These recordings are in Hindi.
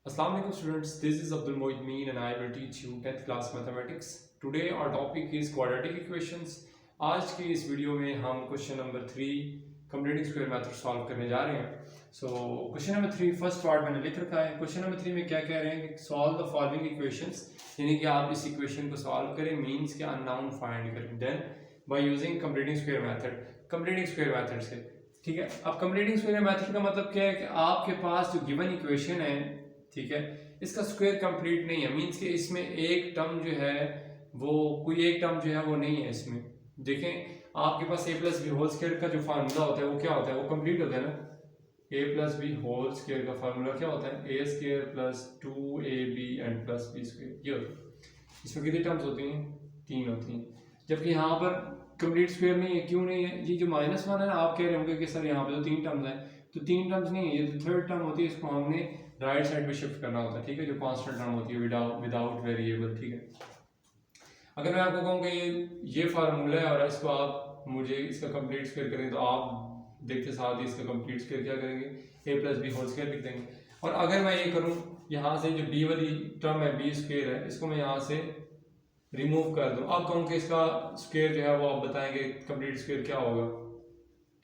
Assalamu alaikum students, this is Abdul Moid Meen and I will teach you 10th class mathematics. Today our topic is quadratic equations. आज की इस वीडियो में हम question number 3 completing square method solve करने जा रहे हैं. So question number 3 first part मैंने लिख रखा है. क्वेश्चन नंबर 3 में क्या कह रहे हैं कि सॉल्व द फॉलोइंग इक्वेशंस, यानी कि आप इस इक्वेशन को सॉल्व करें, मीन्स के अननोन फाइंड करें, then by using completing square method. Completing square method से, ठीक है. अब कंप्लीटिंग स्क्वायर मेथड का मतलब क्या है कि आपके पास जो गिवन इक्वेशन है, ठीक है, इसका स्क्वायर कंप्लीट नहीं है, मींस कि इसमें एक टर्म जो है वो कोई एक टर्म जो है वो नहीं है. इसमें देखें आपके पास a plus B whole square का जो फार्मूला होता है वो क्या होता है, वो कंप्लीट होता है ना. a plus B whole square का फार्मूला क्या होता है, a square plus 2ab and plus b square. ये होता है. इसमें कितनी टर्म्स होती हैं, 3 होती हैं. जबकि यहाँ पर कंप्लीट स्क्वायर नहीं है. क्यों नहीं है, ये जो -1 है ना, आप कह रहे होंगे कि सर यहाँ पे तो 3 टर्म्स हैं, तो 3 टर्म्स नहीं है, ये जो थर्ड टर्म होती है इसको हमने राइट साइड पे शिफ्ट करना होता है, ठीक है, जो कांस्टेंट टर्म होती है विदाउट वेरिएबल, ठीक है. अगर मैं आपको कहूँ कि ये फार्मूला है और इसको आप मुझे इसका कंप्लीट स्क्वायर करें, तो आप देखते साथ ही इसका कंप्लीट स्क्वायर क्या करेंगे, a plus B whole square लिख देंगे. और अगर मैं ये करूँ, यहाँ से जो b वाली टर्म है b स्क्वायर है, इसको मैं यहाँ से रिमूव कर दूँ, अब कहूँ कि इसका स्क्वायर जो है वो आप बताएंगे कंप्लीट स्क्वायर क्या होगा,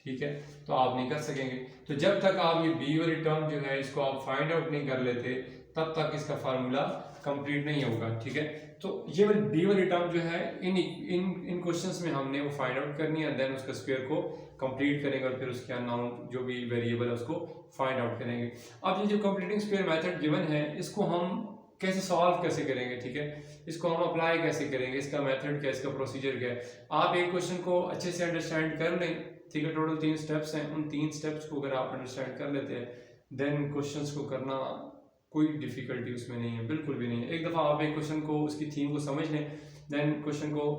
ठीक है, तो आप नहीं कर सकेंगे. तो जब तक आप ये b वाली टर्म जो है इसको आप फाइंड आउट नहीं कर लेते, तब तक इसका फार्मूला कंप्लीट नहीं होगा, ठीक है. तो ये वाली b वाली टर्म जो है इन इन इन क्वेश्चंस में हमने वो फाइंड आउट करनी है, देन उसका स्क्वायर को कंप्लीट करेंगे और फिर उसके अननोन जो भी वेरिएबल है उसको फाइंड आउट करेंगे. अब ये जो कंप्लीटिंग स्क्वायर मेथड गिवन है, इसको हम कैसे सॉल्व कैसे करेंगे, ठीक है, इसको हम अप्लाई कैसे करेंगे, इसका मेथड क्या है, इसका प्रोसीजर क्या है. आप एक क्वेश्चन को अच्छे से अंडरस्टैंड कर लें, ठीक है. टोटल 3 स्टेप्स हैं, उन 3 स्टेप्स को अगर आप अंडरस्टैंड कर लेते हैं, देन क्वेश्चंस को करना कोई डिफिकल्टी उसमें नहीं है, बिल्कुल भी नहीं है. एक दफ़ा आप एक क्वेश्चन को उसकी थीम को समझ लें, देन क्वेश्चन को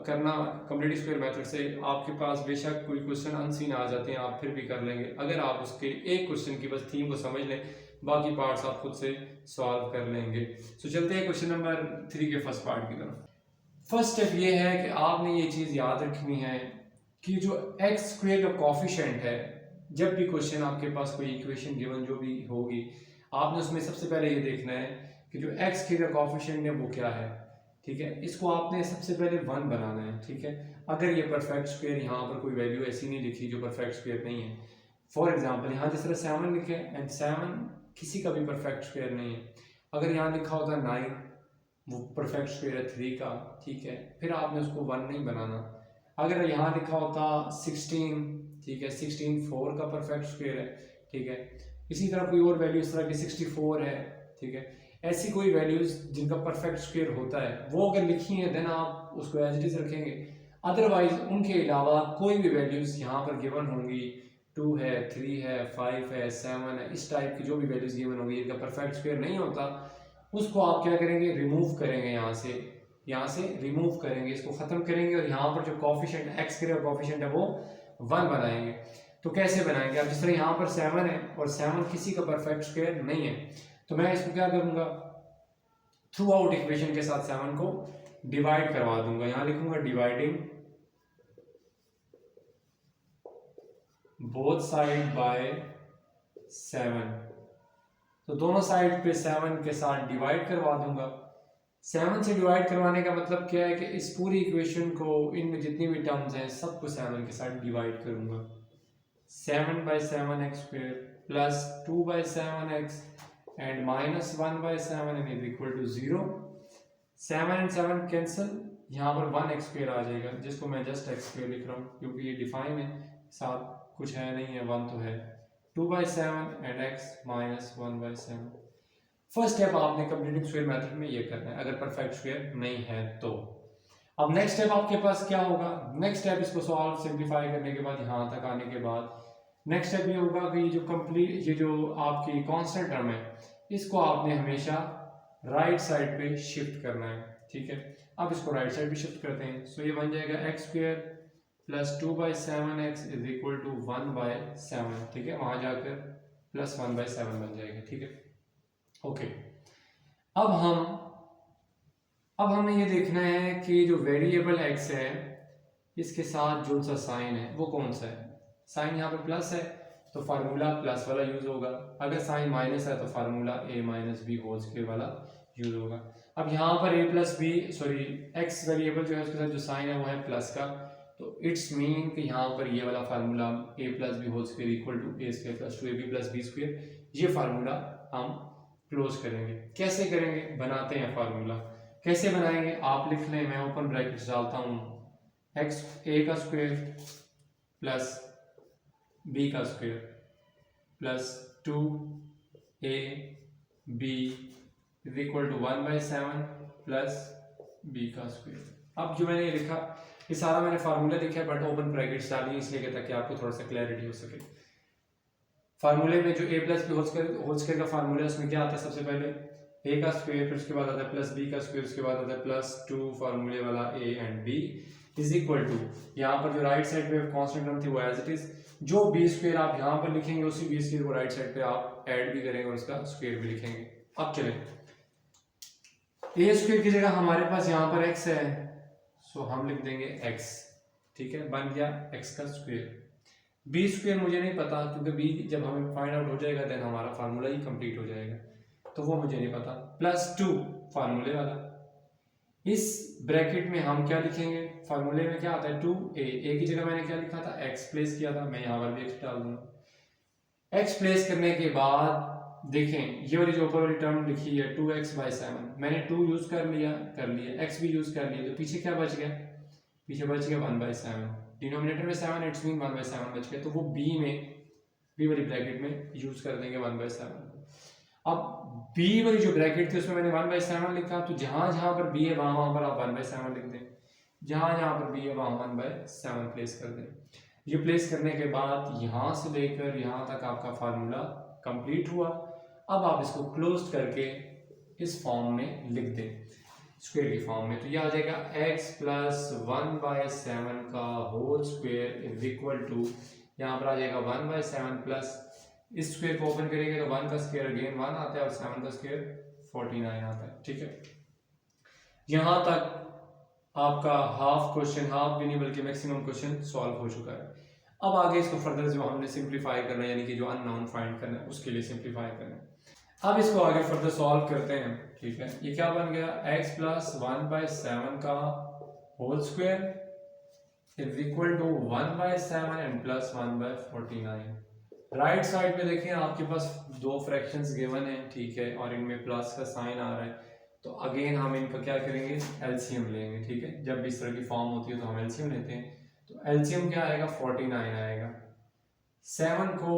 करना कंप्लीट स्क्वायर मेथड से, आपके पास बेशक कोई क्वेश्चन अनसीन आ जाते हैं, आप फिर भी कर लेंगे अगर आप उसके एक क्वेश्चन की बस थीम को समझ लें, बाकी पार्ट्स आप खुद से सॉल्व कर लेंगे. सो चलते हैं क्वेश्चन नंबर 3 के फर्स्ट पार्ट की तरफ. फर्स्ट स्टेप ये है कि आपने ये चीज़ याद रखनी है कि जो एक्स स्क्वायर का कॉफिशिएंट है, जब भी क्वेश्चन आपके पास कोई इक्वेशन गिवन जो भी होगी, आपने उसमें सबसे पहले ये देखना है कि जो एक्स स्क्वायर का कॉफिशिएंट है वो क्या है, ठीक है. इसको आपने सबसे पहले 1 बनाना है, ठीक है. अगर ये परफेक्ट स्क्वायर, यहाँ पर कोई वैल्यू ऐसी नहीं लिखी जो परफेक्ट स्क्वायर नहीं है. फॉर एग्जाम्पल यहाँ जिस तरह 7 लिखे एंड 7 किसी का भी परफेक्ट स्क्वायर नहीं है. अगर यहाँ लिखा होता 9, वो परफेक्ट स्क्वायर है 3 का, ठीक है, फिर आपने उसको 1 नहीं बनाना. अगर यहाँ लिखा होता 16, ठीक है, 16 4 का परफेक्ट स्क्वायर है, ठीक है. इसी तरह कोई और वैल्यू इस तरह की 64 है, ठीक है. ऐसी कोई वैल्यूज जिनका परफेक्ट स्क्वायर होता है वो अगर लिखी है, देन आप उसको एज इट इज रखेंगे. अदरवाइज उनके अलावा कोई भी वैल्यूज यहाँ पर गिवन होंगी, 2 है, 3 है, 5 है, 7 है, इस टाइप की जो भी वैल्यूज गिवन होंगी, इनका परफेक्ट स्क्वायर नहीं होता, उसको आप क्या करेंगे, रिमूव करेंगे. यहाँ से रिमूव करेंगे, इसको खत्म करेंगे और यहाँ पर जो कॉफिशिएंट एक्स के कॉफिशिएंट है वो 1 बनाएंगे. तो कैसे बनाएंगे, अब जिस तरह यहाँ पर 7 है और 7 किसी का परफेक्ट स्क्वायर नहीं है, तो मैं इसको क्या करूँगा, थ्रू आउट इक्वेशन के साथ 7 को डिवाइड करवा दूंगा. यहाँ लिखूंगा डिवाइडिंग बोथ साइड बाय 7, तो दोनों साइड पे 7 के साथ डिवाइड करवा दूंगा. 7 से डिवाइड करवाने का मतलब क्या है कि इस पूरी इक्वेशन को, इनमें जितनी भी टर्म्स हैं सबको 7 के साथ डिवाइड करूंगा. 7 by 7x square plus 2 by 7x and minus 1 by 7 and is equal to 0. 7 and 7 cancel, यहाँ पर 1x square आ जाएगा, जिसको मैं जस्ट x square लिख रहा हूँ क्योंकि ये डिफाइन है, साथ कुछ है नहीं है, 1 तो है. 2 by 7 and x minus 1 by 7. First step आपने कंप्लीटिंग स्क्वायर मेथड में ये करना है अगर परफेक्ट स्क्वायर नहीं है तो. अब नेक्स्ट स्टेप आपके पास क्या होगा, नेक्स्ट स्टेप इसको सॉल्व सिंप्लीफाई करने के बाद, यहाँ तक आने के बाद नेक्स्ट स्टेप ये होगा कि ये जो आपकी कांस्टेंट टर्म है, इसको आपने हमेशा राइट साइड पे शिफ्ट करना है, ठीक है. अब इसको राइट साइड पे शिफ्ट करते हैं, सो ये बन जाएगा x square plus 2 by 7x is equal to 1 by 7, ठीक है. वहां जाकर प्लस 1 by 7 बन जाएगा, ठीक है. ओके, अब हमें ये देखना है कि जो वेरिएबल x है इसके साथ जो सा साइन है वो कौन सा है. साइन यहाँ पे प्लस है, तो फार्मूला प्लस वाला यूज होगा, अगर साइन माइनस है तो formula a minus B whole square वाला यूज होगा। अब यहाँ पर a plus B sorry x variable जो है उसके साथ जो साइन है वो है प्लस का, तो इट्स मीन कि यहाँ पर ये वाला formula a plus B whole square equal to A square plus 2ab plus B square, ये फार्मूला हम क्लोज करेंगे। कैसे करेंगे, बनाते हैं फार्मूला। कैसे बनाएंगे आप लिख लें, मैं ओपन ब्रैकेट डालता हूँ, x a का स्क्वायर प्लस b का square plus 2ab is equal to 1/7 plus b का स्क्वायर। अब जो मैंने लिखा ये सारा मैंने फार्मूला लिखा है बट ओपन ब्रैकेट्स डाली इसलिए कहता कि आपको थोड़ा सा क्लैरिटी हो सके। फार्मूले में जो a plus B whole square का फार्मूला है उसमें क्या आता है, सबसे पहले a का स्क्वायर, फिर उसके बाद आता है प्लस b का स्क्वायर, उसके बाद आता है प्लस 2 फार्मूले वाला a and b is equal to, यहाँ पर जो राइट साइड पे कांस्टेंट टर्म थी वो एज इट इज, जो b स्क्वायर आप यहाँ पर लिखेंगे उसी b स्क्वायर को राइट साइड पे आप ऐड भी करेंगे और उसका स्क्वायर भी लिखेंगे। अब चलें, a स्क्वायर की जगह हमारे पास यहाँ पर x है, सो हम लिख देंगे x, ठीक है, बन गया x का स्क्वायर। बी स्क्वायर मुझे नहीं पता क्योंकि बी जब हमें फाइंड आउट हो जाएगा देन हमारा फार्मूला ही कंप्लीट हो जाएगा, तो वो मुझे नहीं पता। प्लस 2 फार्मूले वाला, इस ब्रैकेट में हम क्या लिखेंगे, फार्मूले में क्या आता है 2a की जगह मैंने क्या लिखा था x प्लेस किया था, मैं यहाँ पर भी x डाल दूंगा। x प्लेस करने के बाद देखें ये वाली जो ऊपर वाली टर्म लिखी है 2x/7, मैंने 2 यूज कर लिया x भी यूज कर लिया, तो पीछे क्या बच गया, पीछे बच गया 1/7, डिनोमिनेटर में 7 इट्स मीन 1/7 बच गया, तो वो बी वाली ब्रैकेट में यूज कर देंगे 1/7। अब बी वाली जो ब्रैकेट थी उसमें मैंने 1/7 लिखा, तो जहां जहां पर बी है वहां पर आप 1/7 लिख दें, जहां जहां पर बी है वहां 1/7 प्लेस कर दें। ये प्लेस करने के बाद यहां से लेकर यहां तक आपका फार्मूला कंप्लीट हुआ। अब आप इसको क्लोज करके इस फॉर्म में लिख दें, स्क्वायर की फॉर्म में, तो ये आ जाएगा x प्लस 1/7 का whole square is equal to, यहाँ पर आ जाएगा 1/7 प्लस, इस स्क्वायर को ओपन करेंगे तो 1 का स्क्वायर अगेन 1 आता है और 7 का स्क्वायर 49 आता है, ठीक है। यहाँ तक आपका हाफ क्वेश्चन, हाफ भी नहीं बल्कि मैक्सिमम क्वेश्चन सॉल्व हो चुका है। अब आगे इसको फर्दर जो हमने सिंप्लीफाई करना है यानी कि जो अननोन फाइंड करना है उसके लिए सिंप्लीफाई करना है। अब इसको आगे फर्दर सॉल्व करते हैं, ठीक है। ये क्या बन गया, x प्लस 1/7 का whole square is equal to 1/7 and plus 1/49। Right side पे देखें आपके पास दो फ्रैक्शंस गिवन है, ठीक है, और इनमें प्लस का साइन आ रहा है, तो अगेन हम इनका क्या करेंगे, एलसीएम लेंगे, ठीक है। जब इस तरह की फॉर्म होती है तो हम एलसीएम लेते हैं, तो एलसीएम क्या आएगा 49 आएगा। 7 को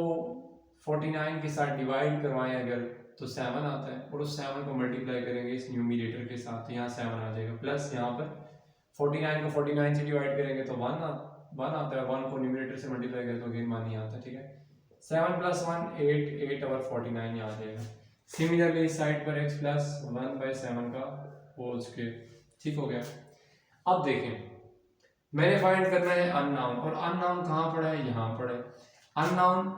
49 के साथ डिवाइड करवाएं अगर तो 7 आता है, और उस 7 को मल्टीप्लाई करेंगे इस न्यूमरेटर के साथ, यहाँ 7 आ जाएगा, प्लस यहाँ पर 49 को 49 से डिवाइड करेंगे तो 1 आता है, 1 को न्यूमरेटर से मल्टीप्लाई करें तो अगेन 1 ही आता है, ठीक है। 7 प्लस 1 8 और 49 यहाँ आ जाएगा। सिमिलरली इस साइड पर x प्लस 1/7 का होल स्क्वायर, ठीक हो गया। अब देखें मैंने फाइंड करना है अननाउन, और अननाउन कहाँ पड़ा है, यहाँ पड़ा है। अननाउन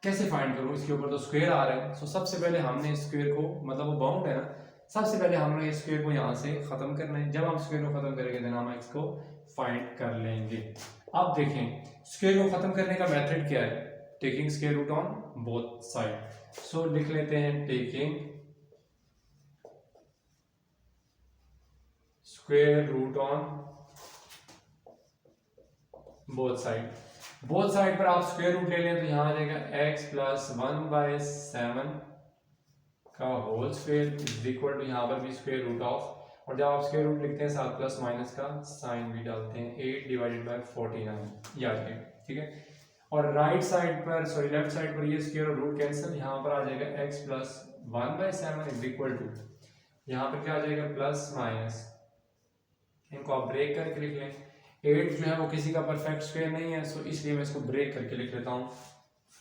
कैसे फाइंड करूँ, इसके ऊपर तो स्क्वायर आ रहा है, सो सबसे पहले हमने स्क्वायर को, मतलब वो बाउंड है ना, सबसे पहले हमने स्क्वायर को यहाँ से खत्म करना है। जब हम स्क्वायर को खत्म करेंगे देन हम x को फाइंड कर लेंगे। अब देखें स्क्वायर को खत्म करने का मेथड क्या है, taking square root on both side. So लिख लेते हैं taking square root on both side. Both side पर आप स्क्वायर रूट ले लें तो यहाँ आ जाएगा x प्लस 1/7 का whole square is equal to, यहाँ पर भी स्क्वायर रूट ऑफ, और जब आप स्क्वायर रूट लिखते हैं साथ प्लस माइनस का साइन भी डालते हैं, 8 डिवाइडेड बाय 49 याद रखें, ठीक है। और राइट साइड पर सॉरी लेफ्ट साइड पर ये स्क्वायर और रूट कैंसिल, यहाँ पर आ जाएगा x plus 1/7 is equal to, यहाँ पर क्या आ जाएगा प्लस माइनस, इनको आप ब्रेक करके लिख लें। 8 जो है वो किसी का परफेक्ट स्क्वायर नहीं है, सो इसलिए मैं इसको ब्रेक करके लिख लेता हूँ।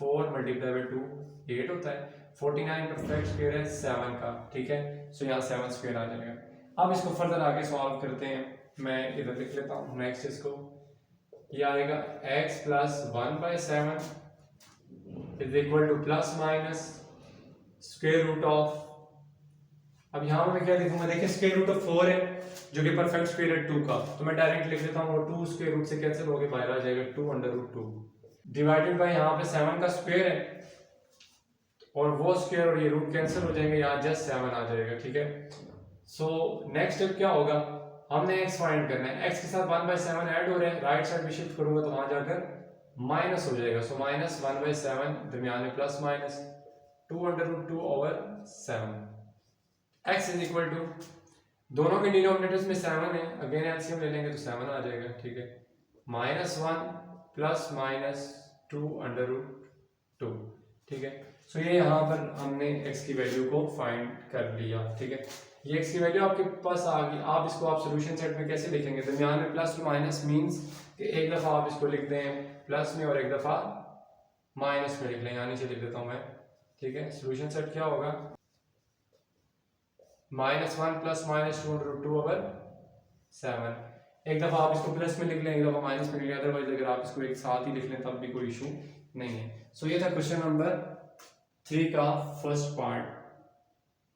4 मल्टीप्लाई बाय 2 8 होता है, 49 परफेक्ट स्क्वायर है 7 का, ठीक है, सो यहाँ 7 स्क्वायर आ जाएगा। अब इसको फर्दर आगे सॉल्व करते हैं, मैं इधर लिख लेता हूँ नेक्स्ट इसको, ये आएगा x plus 1/7 is equal to plus minus square root of, अब यहाँ मैं क्या लिखूंगा, देखिए स्क्वायर रूट ऑफ 4 है जो कि परफेक्ट स्क्वायर है 2 का, तो मैं डायरेक्ट लिख लेता हूँ, वो 2 स्क्वायर रूट से कैंसिल हो गए, बाहर आ जाएगा 2 अंडर रूट 2। डिवाइडेड बाय यहाँ पे 7 का स्क्वायर है और वो स्क्वायर और ये रूट कैंसिल हो जाएंगे, यहाँ जस्ट 7 आ जाएगा, ठीक है। सो नेक्स्ट स्टेप क्या होगा, हमने x फाइंड करना है, x के साथ 1/7 ऐड हो रहे हैं, राइट साइड भी शिफ्ट करूंगा तो वहां जाकर माइनस हो जाएगा। सो माइनस 1/7, दरमियान में plus minus 2√2/7, x is equal to, दोनों के डिनोमिनेटर्स में 7 है, अगेन एलसीएम ले लेंगे तो 7 आ जाएगा, ठीक है। -1 प्लस माइनस 2√2, ठीक है। सो ये यहाँ पर हमने x की वैल्यू को फाइंड कर लिया, ठीक है। ये x की वैल्यू आपके पास आ गई। आप इसको आप सोल्यूशन सेट में कैसे लिखेंगे, दरमियान में प्लस माइनस मींस कि एक दफा आप इसको लिख दें प्लस में और एक दफा माइनस में लिख लें, यहाँ नीचे लिख देता हूं मैं, ठीक है। सोल्यूशन सेट क्या होगा, -1 प्लस माइनस 2√2/7, एक दफा आप इसको प्लस में लिख लें, एक दफा माइनस में लिख लें, अदरवाइज अगर आप इसको एक साथ ही लिख लें तब भी कोई इशू नहीं है। सो ये था क्वेश्चन नंबर 3 का फर्स्ट पार्ट।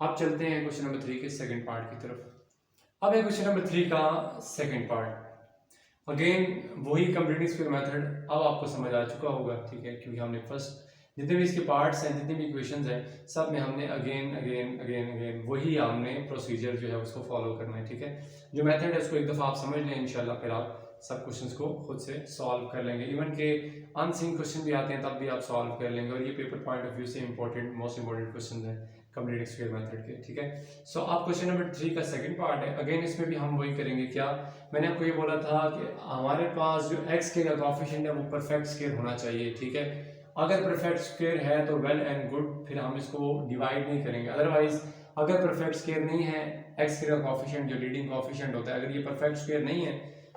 अब चलते हैं क्वेश्चन नंबर 3 के सेकंड पार्ट की तरफ। अब है क्वेश्चन नंबर 3 का सेकंड पार्ट, अगेन वही कंप्लीटिंग स्क्वायर मेथड अब आपको समझ आ चुका होगा, ठीक है, क्योंकि हमने फर्स्ट जितने भी इसके पार्ट्स हैं, जितनी भी इक्वेशंस हैं, सब में हमने अगेन वही हमने प्रोसीजर जो है उसको फॉलो करना है, ठीक है। जो मेथड है उसको एक दफ़ा आप समझ लें, इंशाल्लाह फिर आप सब क्वेश्चंस को खुद से सॉल्व कर लेंगे, इवन के अनसीन क्वेश्चन भी आते हैं तब भी आप सॉल्व कर लेंगे, और ये पेपर पॉइंट ऑफ व्यू से इंपॉर्टेंट मोस्ट इंपॉर्टेंट क्वेश्चन है कंप्लीटिंग स्क्वायर मेथड के, ठीक है। सो अब क्वेश्चन नंबर 3 का सेकंड पार्ट है, अगेन इसमें भी हम वही करेंगे। क्या मैंने आपको ये बोला था कि हमारे पास जो x के का कोएफिशिएंट है वो परफेक्ट स्क्वायर होना चाहिए, ठीक है। अगर परफेक्ट स्क्वायर है तो वेल एंड गुड, फिर हम इसको डिवाइड नहीं करेंगे, अदरवाइज अगर परफेक्ट स्क्वायर नहीं है, x के का कोएफिशिएंट जो लीडिंग कोएफिशिएंट होता है, अगर ये परफेक्ट स्क्वायर नहीं है,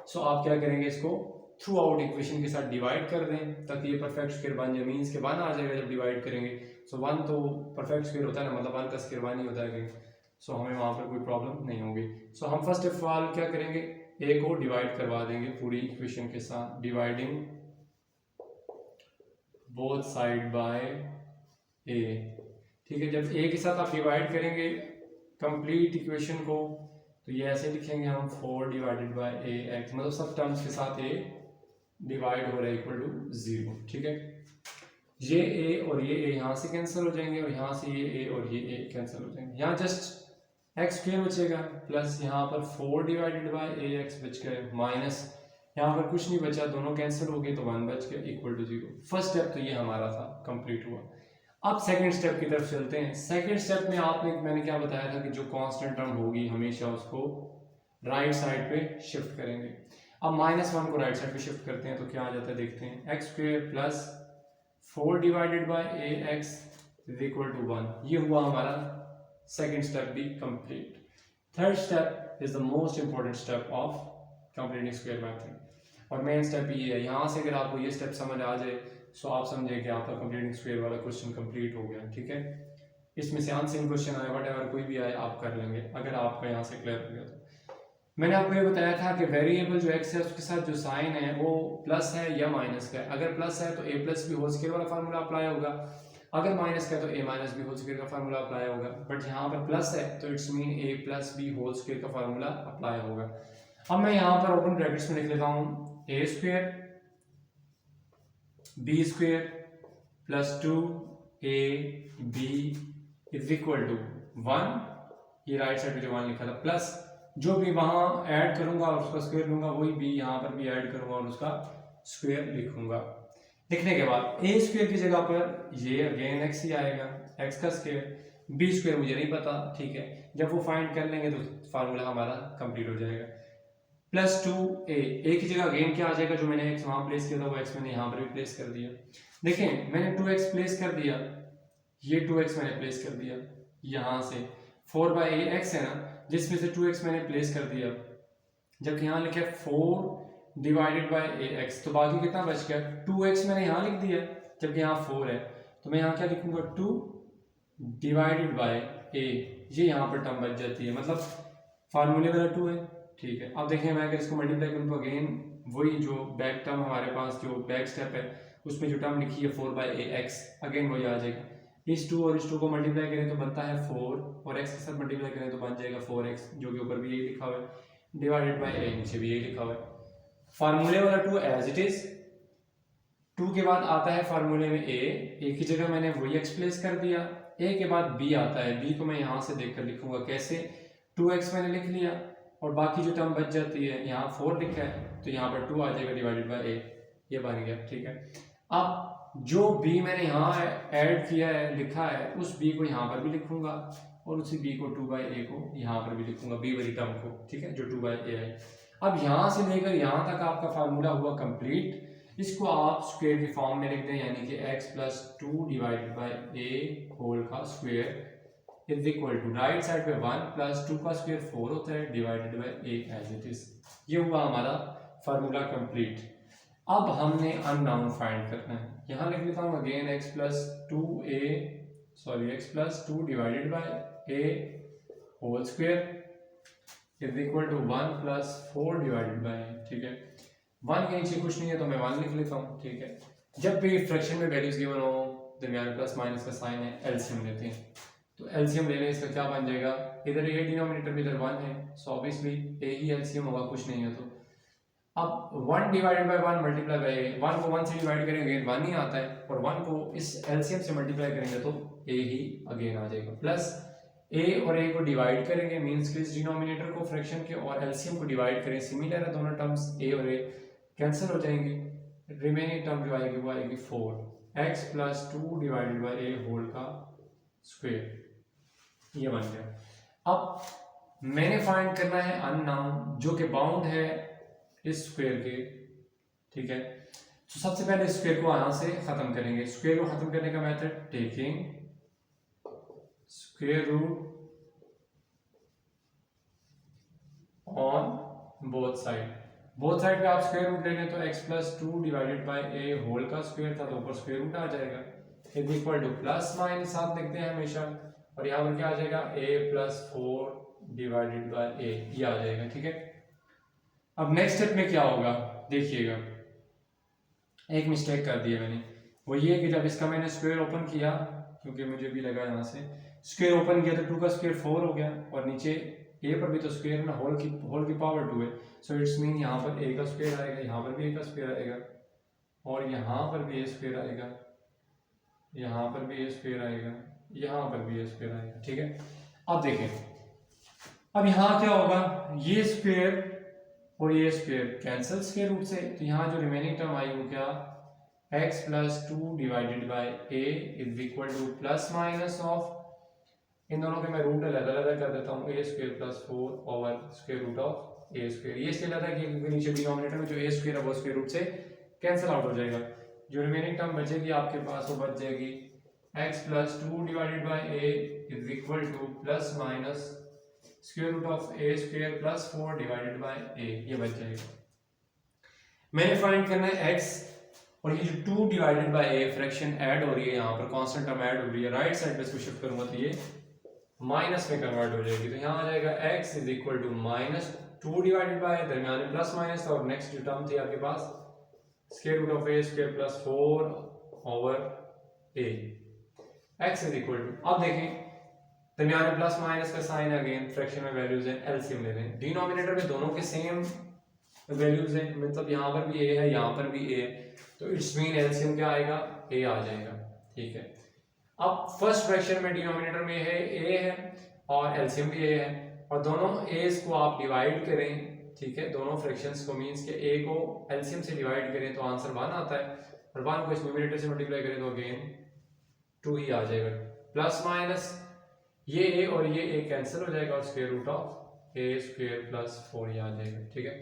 सो आप क्या करेंगे, इसको थ्रू आउट इक्वेशन के साथ डिवाइड कर दें ताकि ये परफेक्ट स्क्वायर बन जाए, मींस के 1 आ जाएगा जब डिवाइड करेंगे। सो 1 तो परफेक्ट स्क्वायर होता है ना, मतलब 1 का स्क्वायर 1 ही होता है, सो हमें वहां पर कोई प्रॉब्लम नहीं होगी। सो हम फर्स्ट ऑफ ऑल क्या करेंगे, a को डिवाइड करवा देंगे पूरी इक्वेशन के साथ, dividing both side bye a, ठीक है। जब a के साथ आप डिवाइड करेंगे कंप्लीट इक्वेशन को तो ये ऐसे लिखेंगे हम 4 डिवाइडेड बाय ax, मतलब सब टर्म्स के साथ a डिवाइड हो रहा है इक्वल टू 0, ठीक है। ये a और ये a यहाँ से कैंसिल हो जाएंगे और यहाँ से ये a और ये a कैंसिल हो जाएंगे, यहाँ जस्ट x स्क्वायर बचेगा प्लस यहाँ पर 4 डिवाइडेड बाय ax बच गए, माइनस यहाँ पर कुछ नहीं बचा, दोनों कैंसिल हो गए तो 1 बच गया इक्वल टू 0। फर्स्ट स्टेप तो ये हमारा था, कंप्लीट हुआ। अब सेकंड स्टेप की तरफ चलते हैं। सेकंड स्टेप में मैंने क्या बताया था कि जो कांस्टेंट टर्म होगी हमेशा उसको राइट साइड पे शिफ्ट करेंगे। अब -1 को राइट साइड पे शिफ्ट करते हैं तो क्या आ जाता है, देखते हैं, x square plus 4 divided by ax is equal to 1। ये हुआ हमारा सेकंड स्टेप भी complete. Third step is the most important step of completing square method, और मेन स्टेप ये है। यहाँ से अगर आपको ये स्टेप समझ आ जाए सो आप समझे कि आपका कंप्लीटिंग स्क्वायर वाला क्वेश्चन कंप्लीट हो गया, ठीक है। इसमें से अनसीन क्वेश्चन आए, वट एवर कोई भी आए आप कर लेंगे अगर आपका यहाँ से क्लियर हो गया तो। मैंने आपको ये बताया था कि वेरिएबल जो x है उसके साथ जो साइन है वो प्लस है या माइनस का है। अगर प्लस है तो a plus B whole square वाला फार्मूला अप्लाई होगा, अगर माइनस का है तो a minus B whole square का फार्मूला अप्लाई होगा, बट यहाँ पर प्लस है तो it's mean a plus B whole square का फार्मूला अप्लाई होगा। अब मैं यहाँ पर ओपन ब्रैकेट्स में लिख लेता हूँ a square b square plus 2ab is equal to 1, ये राइट साइड पे जो 1 लिखा था, प्लस जो भी वहां ऐड करूंगा और उसका स्क्वायर लूंगा वही b यहाँ पर भी ऐड करूंगा और उसका स्क्वायर लिखूंगा। लिखने के बाद a स्क्वायर की जगह पर ये अगेन x ही आएगा, x का स्क्वायर, b स्क्वायर मुझे नहीं पता, ठीक है। जब वो फाइंड कर लेंगे तो फार्मूला हमारा कंप्लीट हो जाएगा। प्लस 2a की जगह अगेन क्या आ जाएगा, जो मैंने x वहां प्लेस किया था वो x मैंने यहाँ पर भी प्लेस कर दिया। देखें मैंने 2x प्लेस कर दिया, ये 2x मैंने प्लेस कर दिया, यहाँ से 4/ax है ना जिसमें से 2x मैंने प्लेस कर दिया, जबकि यहाँ लिखा है 4 डिवाइडेड बाय ax, तो बाकी कितना बच गया, 2x मैंने यहाँ लिख दिया जबकि यहाँ 4 है, तो मैं यहाँ क्या लिखूंगा 2 डिवाइडेड बाय a, ये यहाँ पर टर्म बच जाती है, मतलब फार्मूले वाला 2 है, ठीक है। अब देखें मैं अगर इसको मल्टीप्लाई करूँ तो अगेन वही जो बैक टर्म हमारे पास जो बैक स्टेप है उसमें जो टर्म लिखी है 4/ax, अगेन वही आ जाएगा। इस 2 और इस 2 को मल्टीप्लाई करें तो बनता है 4 और x के साथ मल्टीप्लाई करें तो बन जाएगा 4x, जो कि ऊपर भी यही लिखा हुआ है, डिवाइडेड बाय a नीचे भी यही लिखा हुआ है। फार्मूले वाला 2 एज इट इज, 2 के बाद आता है फार्मूले में ए की जगह मैंने वही एक्स प्लेस कर दिया, ए के बाद बी आता है, बी को मैं यहाँ से देखकर लिखूंगा कैसे, 2x मैंने लिख लिया और बाकी जो टर्म बच जाती है यहाँ 4 लिखा है तो यहाँ पर 2 आ जाएगा डिवाइडेड बाय ए, ये बन गया। ठीक है, अब जो b मैंने यहाँ ऐड किया है लिखा है उस b को यहाँ पर भी लिखूंगा और उसी b को 2/a को यहाँ पर भी लिखूंगा, b वाली टर्म को, ठीक है, जो 2/a है। अब यहाँ से लेकर यहाँ तक आपका फार्मूला हुआ कंप्लीट। इसको आप स्क्वायर की फॉर्म में लिख दें, यानी कि x + 2 divided by a whole का square is equal to right side पे 1 + 2 का स्क्वायर 4 होता है divided by a as it is. ये हुआ हमारा फार्मूला कंप्लीट। अब हमने अननाउन फाइंड करना है, यहाँ लिख लेता हूँ again x + 2 divided by a whole square is equal to 1 + 4 divided by a। ठीक है, 1 के नीचे कुछ नहीं है तो मैं 1 लिख लेता हूँ। ठीक है, जब भी फ्रैक्शन में वैल्यूज गिवन हो दरमियान प्लस माइनस का साइन है, एलसीएम लेते हैं, तो एलसीएम लेने इसका क्या बन जाएगा, इधर ए डिनोमिनेटर में इधर 1 है, सो ऑब्वियसली ए ही एलसीएम होगा, कुछ नहीं है तो। अब 1 डिवाइडेड बाय 1 मल्टीप्लाई बाय ए, 1 को 1 से डिवाइड करेंगे 1 ही आता है और 1 को इस एलसीएम से मल्टीप्लाई करेंगे तो ए ही अगेन आ जाएगा, प्लस ए और ए को डिवाइड करेंगे मींस कि इस डिनोमिनेटर को फ्रैक्शन के और एलसीएम को डिवाइड करें, सिमिलर है दोनों टर्म्स, ए और ए कैंसिल हो जाएंगे, रिमेनिंग टर्म जो आएगी वो आएगी 4x + 2 divided by a whole का स्क्वायर, ये बन गया। अब मैंने फाइंड करना है अननाउन जो कि बाउंड है इस स्क्वायर के। ठीक है, तो सबसे पहले स्क्वायर को यहां से खत्म करेंगे। स्क्वायर को खत्म करने का method, taking square root on both side. Both side पे आप स्क्वायर रूट ले लें तो x + 2 divided by a whole का स्क्वायर था तो ऊपर स्क्वायर रूट आ जाएगा, is equal to plus minus साथ लिखते हैं हमेशा, और यहाँ पर क्या आ जाएगा a + 4 डिवाइडेड बाय a, ये आ जाएगा। ठीक है, अब नेक्स्ट स्टेप में क्या होगा देखिएगा, एक मिस्टेक कर दी है मैंने, वो ये कि जब इसका मैंने स्क्वायर ओपन किया, क्योंकि मुझे भी लगा यहाँ से स्क्वायर ओपन किया तो 2 का स्क्वायर 4 हो गया और नीचे ए पर भी तो स्क्वायर ना, होल की पावर 2 है, सो इट्स मीन यहाँ पर ए का स्क्वायर आएगा, यहाँ पर भी ए का स्क्वायर आएगा और यहाँ पर भी ए स्क्वायर आएगा, यहाँ पर भी ए स्क्वायर आएगा, यहाँ पर भी ए स्क्वायर आएगा। ठीक है, अब देखें, अब यहाँ क्या होगा, ये स्क्वायर और ये स्क्वायर कैंसिल स्क्वायर रूट से, तो यहाँ जो रिमेनिंग टर्म आई वो क्या, x + 2 divided by a is equal to plus minus of, इन दोनों के मैं रूट अलग अलग कर देता हूँ, a² + 4 over square root of a²। ये इसलिए आता है क्योंकि नीचे डिनोमिनेटर में जो a² है वो स्क्वायर रूट से कैंसिल आउट हो जाएगा, जो रिमेनिंग टर्म बचेगी आपके पास वो बच जाएगी x + 2 divided by a is equal to plus minus square root of a² + 4 divided by a, ये बच जाएगा। मैंने फाइंड करना है x, और ये जो 2 divided by a fraction add हो रही है, यहाँ पर कांस्टेंट टर्म ऐड हो रही है, राइट साइड पे इसको शिफ्ट करूंगा तो ये माइनस में कन्वर्ट हो जाएगी, तो यहाँ आ जाएगा x is equal to -2 divided by, दरमियान में प्लस माइनस था और नेक्स्ट जो टर्म थी आपके पास square root of a² + 4 over a, x is equal to, अब देखें दरमियान में प्लस माइनस का साइन, अगेन फ्रैक्शन में वैल्यूज है, एलसीएम ले लें, डिनोमिनेटर में दोनों के सेम वैल्यूज हैं, मतलब यहाँ पर भी a है यहाँ पर भी a है, तो इट्स मीन एलसीएम क्या आएगा, a आ जाएगा। ठीक है, अब फर्स्ट फ्रैक्शन में डिनोमिनेटर में है a है और एलसीएम भी a है, और दोनों a's को आप डिवाइड करें, ठीक है, दोनों फ्रैक्शंस को मींस के a को एलसीएम से डिवाइड करें तो आंसर 1 आता है, और 1 को इस न्यूमरेटर से मल्टीप्लाई करें तो अगेन 2 ही आ जाएगा, प्लस माइनस ये a और ये a कैंसिल हो जाएगा और स्क्वायर रूट ऑफ a² + 4 ये आ जाएगा। ठीक है,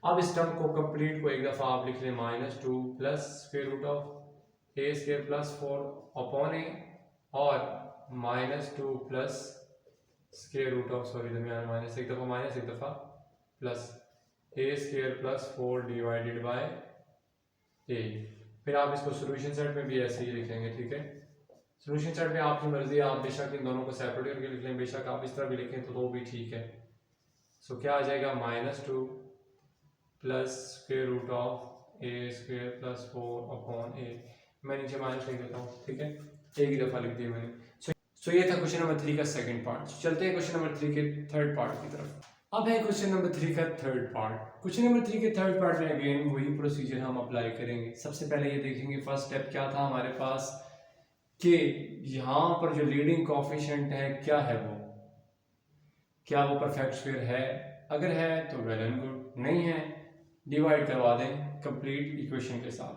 अब इस टर्म को कंप्लीट को एक दफा आप लिख लें -2 plus square root of a² + 4 upon a, और -2 plus square root of, sorry दरमियान माइनस, एक दफा माइनस एक दफा plus a² + 4 divided by a, फिर आप इसको सोल्यूशन सेट में भी ऐसे ही लिखेंगे। ठीक है, सोल्यूशन सेट में आपकी मर्जी है, आप बेशक इन दोनों को सेपरेट करके लिख लें, बेशक आप इस तरह भी लिखें तो भी ठीक है। सो क्या आ जाएगा, -2 plus square root of a² + 4 upon a, मैं नीचे माइनस लिख देता हूँ। ठीक है, एक ही दफा लिख दिया मैंने। सो ये था क्वेश्चन नंबर 3 का सेकंड पार्ट। चलते हैं क्वेश्चन नंबर 3 के थर्ड पार्ट की तरफ। अब है क्वेश्चन नंबर 3 का थर्ड पार्ट। क्वेश्चन नंबर 3 के थर्ड पार्ट में अगेन वही प्रोसीजर हम अप्लाई करेंगे। सबसे पहले ये देखेंगे फर्स्ट स्टेप क्या था हमारे पास कि यहाँ पर जो लीडिंग कोएफिशिएंट है क्या है, वो क्या वो परफेक्ट स्क्वायर है? अगर है तो वेल एंड गुड, नहीं है डिवाइड करवा दें कंप्लीट इक्वेशन के साथ।